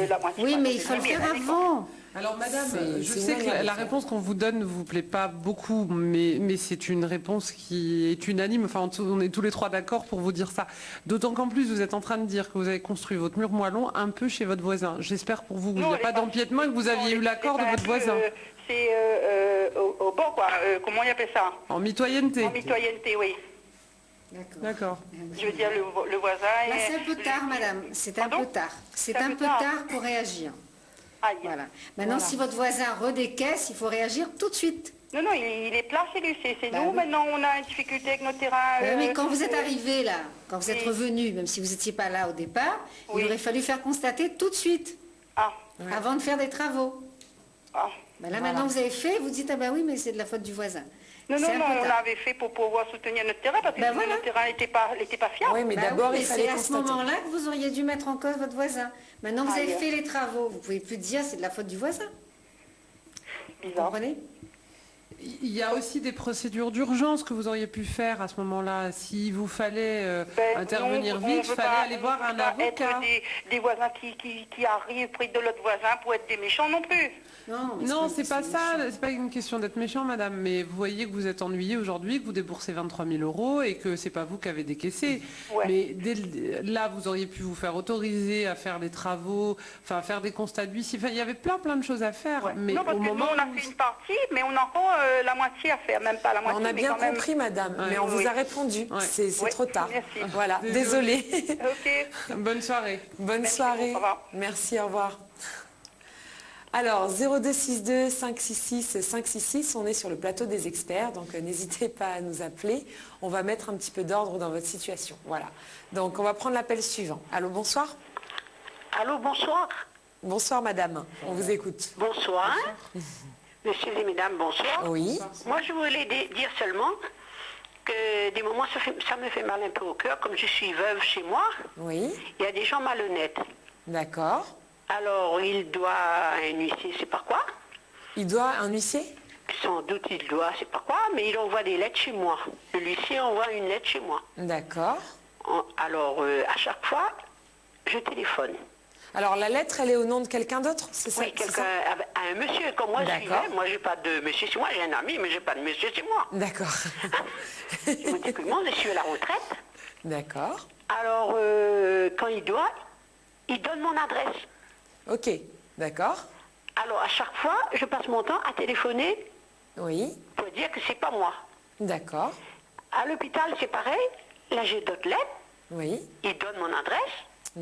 la moitié. Oui, mais il faut le faire avant. Alors madame, je sais que la réponse qu'on vous donne ne vous plaît pas beaucoup, mais c'est une réponse qui est unanime. Enfin, on est tous les trois d'accord pour vous dire ça. D'autant qu'en plus, vous êtes en train de dire que vous avez construit votre mur moellon un peu chez votre voisin. J'espère pour vous qu'il n'y a pas d'empiètement et que vous aviez eu l'accord de votre voisin. C'est au bord, quoi. Comment on appelle ça? En mitoyenneté. En mitoyenneté, oui. D'accord. Je veux dire, le voisin... Là, c'est un peu tard, madame. C'est un peu tard. C'est un peu tard pour réagir. Aïe. Voilà. Maintenant, si votre voisin redécaisse, il faut réagir tout de suite. Non, non, il est plat chez lui. C'est nous, maintenant, on a une difficulté avec nos terrains. Mais quand vous êtes arrivé là, quand vous êtes revenu, même si vous n'étiez pas là au départ, il aurait fallu faire constater tout de suite, avant de faire des travaux. Là, maintenant, vous avez fait, vous dites, ah ben oui, mais c'est de la faute du voisin. Non, on l'avait fait pour pouvoir soutenir notre terrain, parce que notre terrain n'était pas fiable. Oui, mais d'abord, il fallait c'est à ce moment-là que vous auriez dû mettre en cause votre voisin. Maintenant, vous avez fait les travaux, vous ne pouvez plus dire c'est de la faute du voisin. Bizarre. Vous comprenez? Il y a aussi des procédures d'urgence que vous auriez pu faire à ce moment-là. S'il vous fallait intervenir vite, il fallait aller voir un avocat. Des voisins qui arrivent près de l'autre voisin pour être des méchants non plus. Non, c'est pas ça. C'est pas une question d'être méchant, madame. Mais vous voyez que vous êtes ennuyé aujourd'hui, que vous déboursez 23 000 € et que c'est pas vous qui avez décaissé. Ouais. Mais là, vous auriez pu vous faire autoriser à faire des travaux, enfin à faire des constats de huissier. Enfin, il y avait plein de choses à faire. Ouais. Mais non, parce au que moment nous, on a fait une partie, mais on a encore la moitié à faire, même pas la moitié. On a bien compris, madame, mais on vous a répondu. C'est trop tard. Merci. Voilà, désolée. Ok. Bonne soirée. Bonne soirée. Au revoir. Merci, au revoir. Alors, 0262 566 566, on est sur le plateau des experts, donc n'hésitez pas à nous appeler. On va mettre un petit peu d'ordre dans votre situation. Voilà. Donc, on va prendre l'appel suivant. Allô, bonsoir. Allô, bonsoir. Bonsoir, madame. On vous écoute. Bonsoir. Messieurs et mesdames, bonsoir. Oui. Moi, je voulais dire seulement que des moments, ça me fait mal un peu au cœur, comme je suis veuve chez moi. Oui. Il y a des gens malhonnêtes. D'accord. Alors, il doit un huissier, c'est pas quoi. Il doit un huissier? Sans doute, il doit, c'est pas quoi, mais il envoie des lettres chez moi. L'huissier envoie une lettre chez moi. D'accord. Alors, à chaque fois, je téléphone. Alors, la lettre, elle est au nom de quelqu'un d'autre, c'est ça? Oui, un monsieur, comme moi, je suis veuve. Moi, j'ai pas de monsieur chez moi, j'ai un ami, mais j'ai pas de monsieur chez moi. D'accord. Je me dis que moi, je suis à la retraite. D'accord. Alors, quand il doit, il donne mon adresse. Ok, d'accord. Alors, à chaque fois, je passe mon temps à téléphoner pour dire que c'est pas moi. D'accord. À l'hôpital, c'est pareil. Là, j'ai d'autres lettres. Oui. Il donne mon adresse.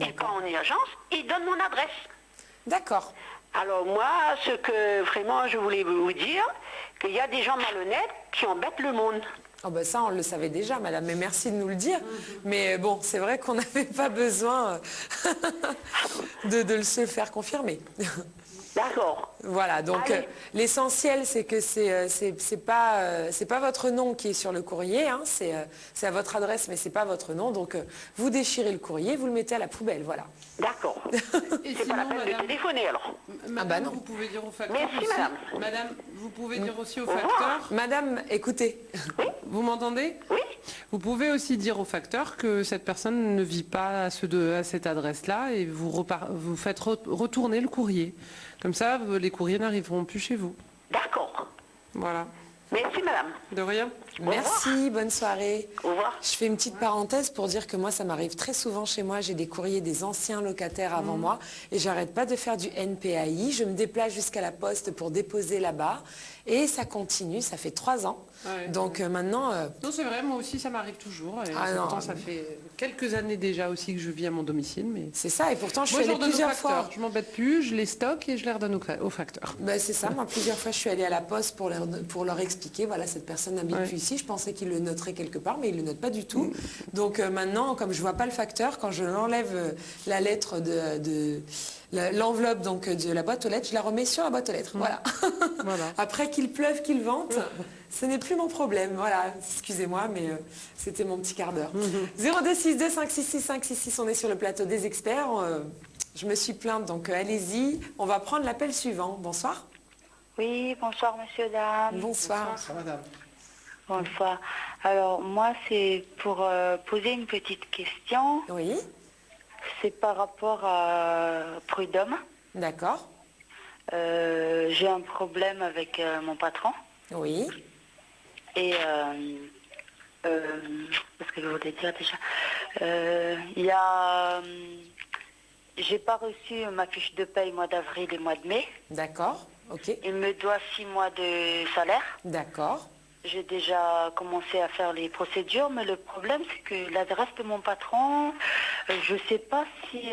Et quand on est urgence, il donne mon adresse. D'accord. Alors, moi, ce que vraiment je voulais vous dire, qu'il y a des gens malhonnêtes qui embêtent le monde. Oh ben ça, on le savait déjà, madame, mais merci de nous le dire. Mais bon, c'est vrai qu'on n'avait pas besoin de se faire confirmer. D'accord. Voilà, donc l'essentiel, c'est que c'est pas votre nom qui est sur le courrier, hein, c'est à votre adresse, mais c'est pas votre nom. Donc vous déchirez le courrier, vous le mettez à la poubelle, voilà. D'accord. C'est pas la peine de téléphoner alors. Madame, bah non. Vous pouvez dire au facteur Merci, aussi, madame. Madame, vous pouvez dire aussi au revoir. facteur. Madame, écoutez. Vous m'entendez? Oui. Vous pouvez aussi dire au facteur que cette personne ne vit pas à cette adresse-là et vous faites retourner le courrier. Comme ça, les courriers n'arriveront plus chez vous. D'accord. Voilà. Merci, madame. De rien. Merci, bonne soirée. Au revoir. Je fais une petite parenthèse pour dire que moi, ça m'arrive très souvent chez moi. J'ai des courriers des anciens locataires avant moi et j'arrête pas de faire du NPAI. Je me déplace jusqu'à la poste pour déposer là-bas et ça continue. Ça fait 3 ans. Ouais. Donc maintenant... Non, c'est vrai, moi aussi, ça m'arrive toujours. Et Ah non, pourtant, ça fait quelques années déjà aussi que je vis à mon domicile. Mais... C'est ça, et pourtant, je moi, suis allée plusieurs fois. Je m'embête plus, je les stocke et je les redonne au facteur. Ben, c'est ça, moi, plusieurs fois, je suis allée à la poste pour leur expliquer, voilà, cette personne n'habite plus ici. Je pensais qu'il le noterait quelque part, mais il ne le note pas du tout. Donc maintenant, comme je ne vois pas le facteur, quand je l'enlève la lettre l'enveloppe donc de la boîte aux lettres, je la remets sur la boîte aux lettres. Voilà. Après qu'il pleuve, qu'il vente, ce n'est plus mon problème. Voilà, excusez-moi, mais c'était mon petit quart d'heure. 0262 566 566, on est sur le plateau des experts. Je me suis plainte, donc allez-y. On va prendre l'appel suivant. Bonsoir. Oui, bonsoir monsieur, dame. Bonsoir. Bonsoir, madame. Bonsoir. Alors moi, c'est pour poser une petite question. Oui. C'est par rapport à Prud'homme. D'accord. J'ai un problème avec mon patron. Oui. Et qu'est-ce que je voulais dire déjà, il y a... j'ai pas reçu ma fiche de paye mois d'avril et mois de mai. D'accord, ok. Il me doit 6 mois de salaire. D'accord. J'ai déjà commencé à faire les procédures, mais le problème c'est que l'adresse de mon patron, je ne sais pas si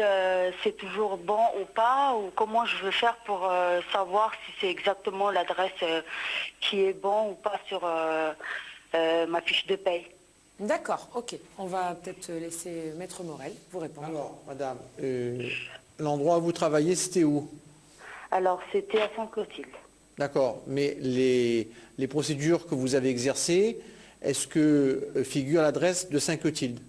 c'est toujours bon ou pas, ou comment je veux faire pour savoir si c'est exactement l'adresse qui est bon ou pas sur ma fiche de paye. D'accord, ok. On va peut-être laisser Maître Morel vous répondre. Alors, madame, l'endroit où vous travaillez, c'était où? Alors, c'était à Saint-Clotilde. D'accord, mais les procédures que vous avez exercées, est-ce que figure l'adresse de Saint-Clotilde?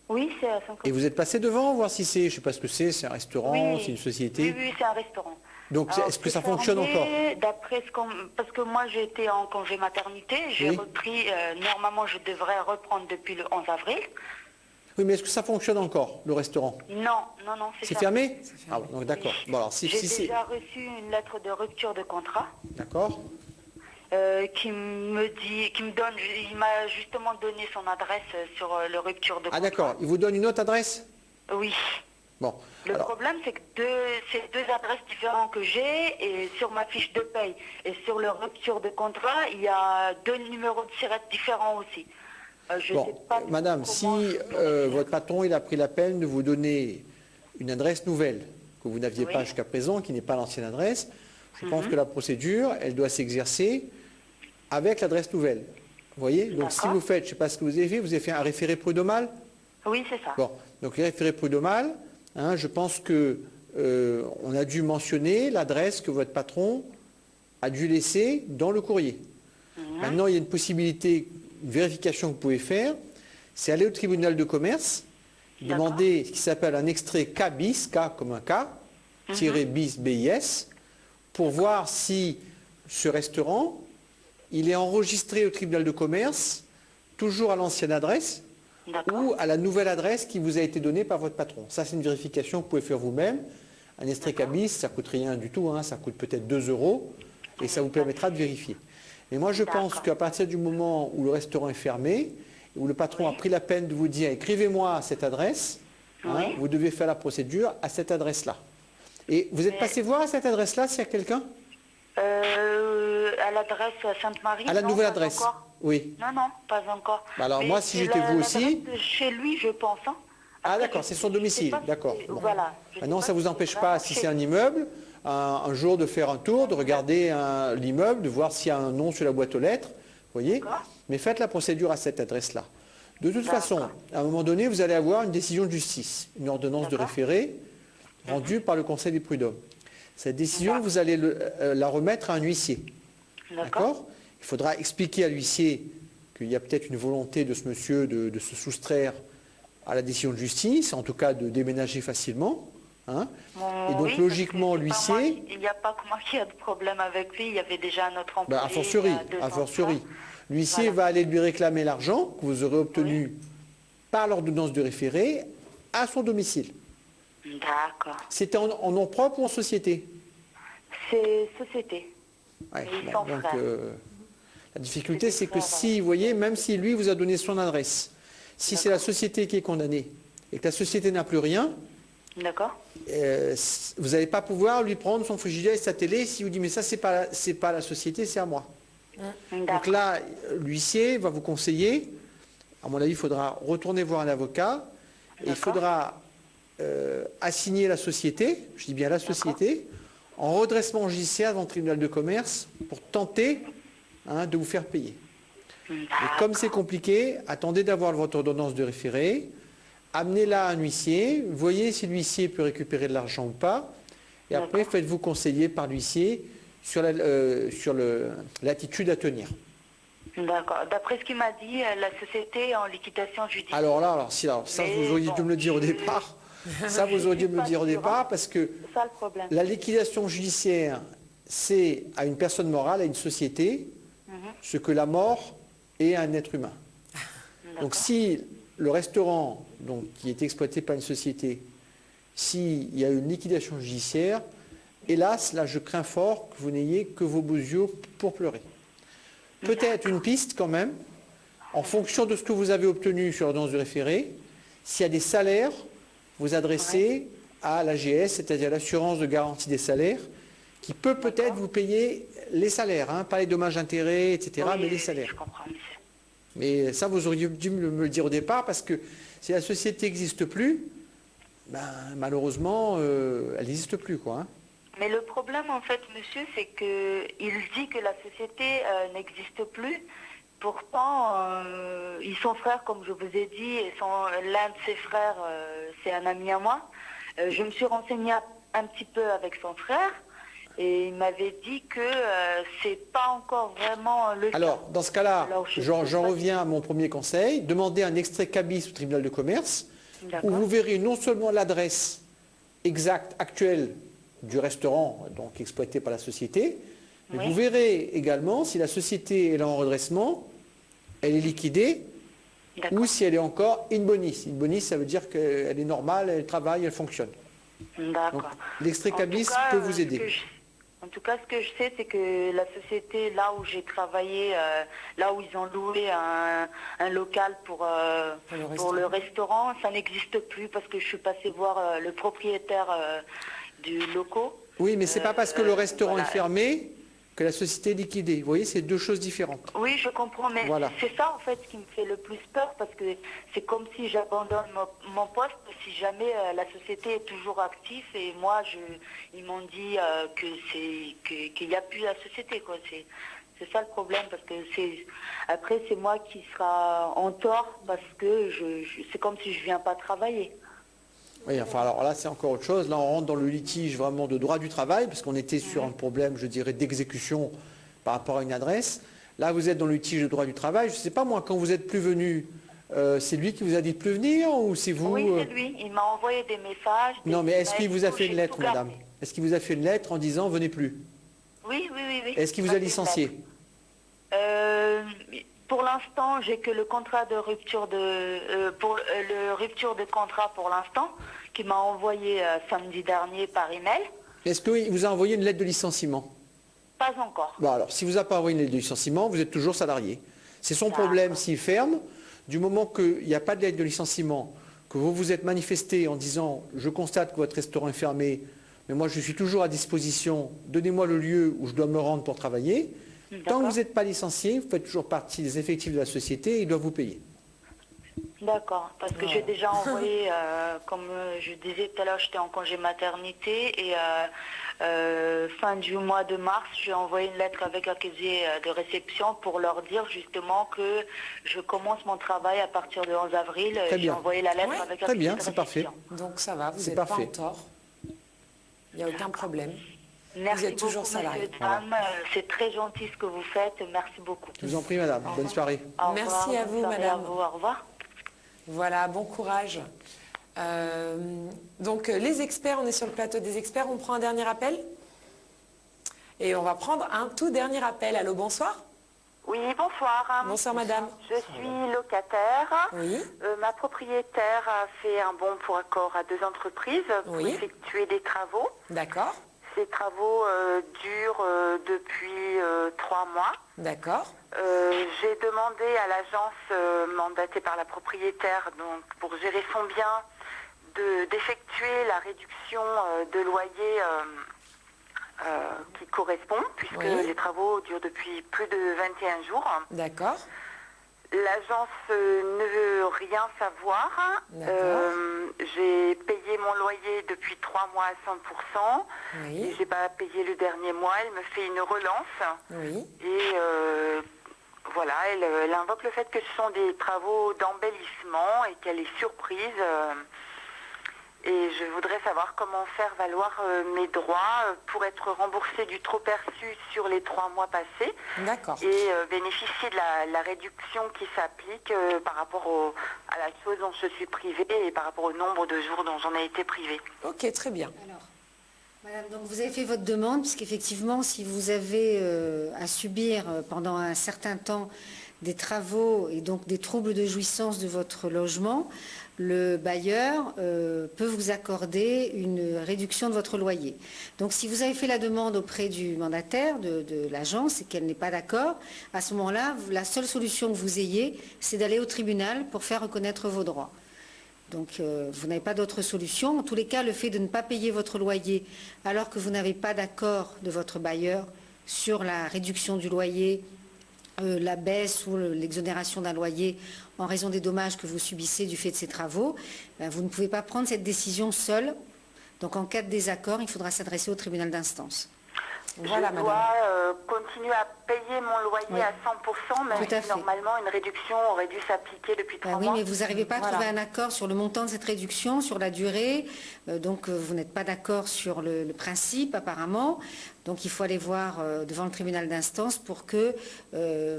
Oui, c'est à Saint-Clotilde. Et vous êtes passé devant, voir si c'est, je ne sais pas ce que c'est un restaurant, Oui. c'est une société? Oui, c'est un restaurant. Donc, est-ce que ça fonctionne encore? D'après parce que moi j'ai été en congé maternité, j'ai repris, normalement je devrais reprendre depuis le 11 avril. Oui, mais est-ce que ça fonctionne encore, le restaurant? Non, c'est fermé. Ah bon, donc d'accord. Bon, alors, j'ai déjà reçu une lettre de rupture de contrat. D'accord. Qui me donne, il m'a justement donné son adresse sur le rupture de contrat. Ah d'accord, il vous donne une autre adresse? Oui. Bon. Le problème, c'est que c'est 2 adresses différentes que j'ai, et sur ma fiche de paye et sur le rupture de contrat, il y a 2 numéros de SIRET différents aussi. Bon, madame, si votre patron il a pris la peine de vous donner une adresse nouvelle que vous n'aviez pas jusqu'à présent, qui n'est pas l'ancienne adresse, je pense que la procédure, elle doit s'exercer avec l'adresse nouvelle. Vous voyez? Donc si vous faites, je ne sais pas ce que vous avez fait un référé prud'homal? Oui, c'est ça. Bon, donc le référé prud'homal, hein, je pense que on a dû mentionner l'adresse que votre patron a dû laisser dans le courrier. Maintenant, il y a une possibilité, une vérification que vous pouvez faire, c'est aller au tribunal de commerce, demander ce qui s'appelle un extrait K bis, K comme un K, tiré bis, BIS, pour voir si ce restaurant, il est enregistré au tribunal de commerce, toujours à l'ancienne adresse, ou à la nouvelle adresse qui vous a été donnée par votre patron. Ça, c'est une vérification que vous pouvez faire vous-même. Un extrait K bis, ça ne coûte rien du tout, hein, ça coûte peut-être 2 € et ça vous permettra de vérifier. Mais moi, je pense qu'à partir du moment où le restaurant est fermé, où le patron a pris la peine de vous dire « écrivez-moi à cette adresse hein, vous devez faire la procédure à cette adresse-là. Et vous êtes passé voir à cette adresse-là, s'il y a quelqu'un? À l'adresse Sainte-Marie. À la nouvelle pas adresse? encore. Oui. Non, pas encore. Alors mais moi, si j'étais vous aussi... Chez lui, je pense. Hein. Ah d'accord, c'est son domicile, d'accord. Bon. Voilà. Maintenant, ça ne vous empêche pas, si c'est un immeuble, un jour de faire un tour, de regarder l'immeuble, de voir s'il y a un nom sur la boîte aux lettres, voyez? Mais faites la procédure à cette adresse-là. De toute façon, à un moment donné, vous allez avoir une décision de justice, une ordonnance de référé rendue par le Conseil des prud'hommes. Cette décision, vous allez la remettre à un huissier. D'accord? Il faudra expliquer à l'huissier qu'il y a peut-être une volonté de ce monsieur de se soustraire à la décision de justice, en tout cas de déménager facilement. Hein. Et donc logiquement, l'huissier... Il n'y a pas que moi qui a de problème avec lui, il y avait déjà un autre employé. A fortiori. L'huissier va aller lui réclamer l'argent que vous aurez obtenu par l'ordonnance de référé à son domicile. D'accord. C'était en nom propre ou en société? C'est société. Ouais, donc, la difficulté, c'est que si, vous voyez, même si lui vous a donné son adresse, si c'est la société qui est condamnée et que la société n'a plus rien, vous n'allez pas pouvoir lui prendre son frigidaire et sa télé si vous dit mais ça c'est pas la société, c'est à moi. Donc là, l'huissier va vous conseiller, à mon avis, il faudra retourner voir un avocat, et il faudra assigner la société, je dis bien la société, en redressement judiciaire devant le tribunal de commerce pour tenter de vous faire payer. Et comme c'est compliqué, attendez d'avoir votre ordonnance de référé, amenez-la à un huissier, voyez si l'huissier peut récupérer de l'argent ou pas, et après faites-vous conseiller par l'huissier sur l'attitude à tenir. D'accord. D'après ce qu'il m'a dit, la société est en liquidation judiciaire. Alors ça vous auriez dû me le dire au départ. Ça vous auriez dû me le dire au départ parce que ça, le problème. La liquidation judiciaire, c'est à une personne morale, à une société, ce que la mort est à un être humain. Donc si le restaurant qui est exploité par une société, s'il y a une liquidation judiciaire, hélas, là je crains fort que vous n'ayez que vos beaux yeux pour pleurer. Peut-être une piste quand même, en fonction de ce que vous avez obtenu sur l'ordonnance de référé, s'il y a des salaires, vous adressez à l'AGS, c'est-à-dire l'assurance de garantie des salaires, qui peut peut-être vous payer les salaires, pas les dommages intérêts, etc., mais les salaires. Je comprends, monsieur. Mais ça, vous auriez dû me le dire au départ, parce que si la société n'existe plus, malheureusement, elle n'existe plus, quoi. Mais le problème, en fait, monsieur, c'est qu'il dit que la société n'existe plus. Pourtant, son frère, comme je vous ai dit, l'un de ses frères, c'est un ami à moi. Je me suis renseignée un petit peu avec son frère et il m'avait dit que c'est pas encore vraiment le cas. Alors, dans ce cas-là, j'en reviens à mon premier conseil. Demandez un extrait cabis au tribunal de commerce où vous verrez non seulement l'adresse exacte, actuelle du restaurant donc exploité par la société, mais vous verrez également si la société est en redressement, elle est liquidée, ou si elle est encore in bonis. In bonis, ça veut dire qu'elle est normale, elle travaille, elle fonctionne. D'accord. L'extrait cabis peut vous aider. En tout cas, ce que je sais, c'est que la société, là où j'ai travaillé, là où ils ont loué un local pour le restaurant, ça n'existe plus parce que je suis passée voir le propriétaire du local. Oui, mais ce n'est pas parce que le restaurant est fermé que la société est liquidée. Vous voyez, c'est deux choses différentes. Oui, je comprends, mais c'est ça en fait qui me fait le plus peur parce que c'est comme si j'abandonne mon poste si jamais la société est toujours active et moi, ils m'ont dit qu'il n'y a plus la société, quoi. C'est ça le problème parce que après c'est moi qui sera en tort parce que c'est comme si je ne viens pas travailler. Oui, enfin alors là c'est encore autre chose. Là on rentre dans le litige vraiment de droit du travail parce qu'on était sur un problème, je dirais, d'exécution par rapport à une adresse. Là vous êtes dans le litige de droit du travail. Je ne sais pas moi, quand vous êtes plus venu, c'est lui qui vous a dit de plus venir ou c'est vous? Oui, c'est lui. Il m'a envoyé des messages. Non mais est-ce qu'il vous a fait une lettre, madame? Est-ce qu'il vous a fait une lettre en disant venez plus? Oui. Est-ce qu'il vous a licencié? Pour l'instant, j'ai que le contrat de rupture le rupture de contrat pour l'instant, qui m'a envoyé samedi dernier par email. Est-ce qu'il vous a envoyé une lettre de licenciement? Pas encore. Bon alors, si vous a pas envoyé une lettre de licenciement, vous êtes toujours salarié. C'est son problème s'il ferme. Du moment qu'il n'y a pas de lettre de licenciement, que vous vous êtes manifesté en disant « je constate que votre restaurant est fermé, mais moi je suis toujours à disposition, donnez-moi le lieu où je dois me rendre pour travailler », tant que vous n'êtes pas licencié, vous faites toujours partie des effectifs de la société et ils doivent vous payer. D'accord, parce que j'ai déjà envoyé, comme je disais tout à l'heure, j'étais en congé maternité et fin du mois de mars, j'ai envoyé une lettre avec accusé de réception pour leur dire justement que je commence mon travail à partir du 11 avril. J'ai envoyé la lettre avec accusé de réception. Très bien, c'est parfait. Donc ça va, vous n'êtes pas en tort. Il n'y a aucun problème. Merci vous êtes toujours salarié. C'est très gentil ce que vous faites. Merci beaucoup. Je vous en prie, madame. Bonne soirée. Merci à vous, madame. Au revoir. Voilà, bon courage. Donc les experts, on est sur le plateau des experts, on prend un dernier appel et on va prendre un tout dernier appel. Allô, bonsoir. Oui, bonsoir. Bonsoir madame. Je suis locataire. Oui. Ma propriétaire a fait un bon pour accord à 2 entreprises pour effectuer des travaux. D'accord. Ces travaux durent depuis 3 mois. D'accord. J'ai demandé à l'agence mandatée par la propriétaire donc, pour gérer son bien d'effectuer la réduction de loyer qui correspond, puisque les travaux durent depuis plus de 21 jours. D'accord. L'agence ne veut rien savoir. J'ai payé mon loyer depuis 3 mois à 100%. Je n'ai pas payé le dernier mois. Elle me fait une relance. Et voilà, elle invoque le fait que ce sont des travaux d'embellissement et qu'elle est surprise. Et je voudrais savoir comment faire valoir mes droits pour être remboursée du trop perçu sur les 3 mois passés. D'accord. Et bénéficier de la réduction qui s'applique par rapport à la chose dont je suis privée et par rapport au nombre de jours dont j'en ai été privée. Ok, très bien. Alors, madame, donc vous avez fait votre demande, puisqu'effectivement, si vous avez à subir pendant un certain temps des travaux et donc des troubles de jouissance de votre logement, le bailleur peut vous accorder une réduction de votre loyer. Donc si vous avez fait la demande auprès du mandataire de l'agence et qu'elle n'est pas d'accord, à ce moment-là, la seule solution que vous ayez, c'est d'aller au tribunal pour faire reconnaître vos droits. Donc vous n'avez pas d'autre solution. En tous les cas, le fait de ne pas payer votre loyer alors que vous n'avez pas d'accord de votre bailleur sur la réduction du loyer, la baisse ou l'exonération d'un loyer en raison des dommages que vous subissez du fait de ces travaux, vous ne pouvez pas prendre cette décision seule. Donc en cas de désaccord, il faudra s'adresser au tribunal d'instance. Voilà, je dois continuer à payer mon loyer à 100%, même si normalement une réduction aurait dû s'appliquer depuis 3 mois. Oui, mais vous n'arrivez pas à trouver un accord sur le montant de cette réduction, sur la durée, donc vous n'êtes pas d'accord sur le principe apparemment. Donc il faut aller voir devant le tribunal d'instance pour que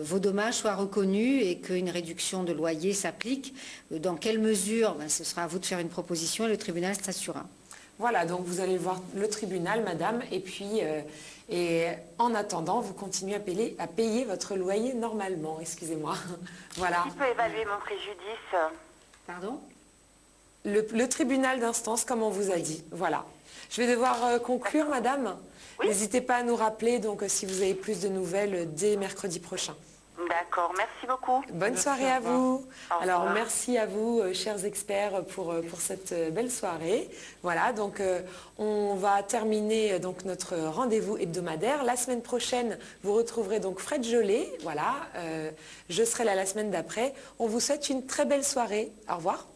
vos dommages soient reconnus et qu'une réduction de loyer s'applique. Dans quelle mesure, ce sera à vous de faire une proposition et le tribunal s'assurera. Voilà, donc vous allez voir le tribunal, madame, et puis en attendant, vous continuez à payer votre loyer normalement, excusez-moi. Voilà. Qui peut évaluer mon préjudice? Pardon? Le tribunal d'instance, comme on vous a dit. Voilà. Je vais devoir conclure, madame. N'hésitez pas à nous rappeler, donc si vous avez plus de nouvelles dès mercredi prochain. D'accord, merci beaucoup. Bonne soirée à vous. Alors merci à vous, chers experts, pour cette belle soirée. Voilà, donc on va terminer donc notre rendez-vous hebdomadaire. La semaine prochaine, vous retrouverez donc Fred Jolet. Voilà, je serai là la semaine d'après. On vous souhaite une très belle soirée. Au revoir.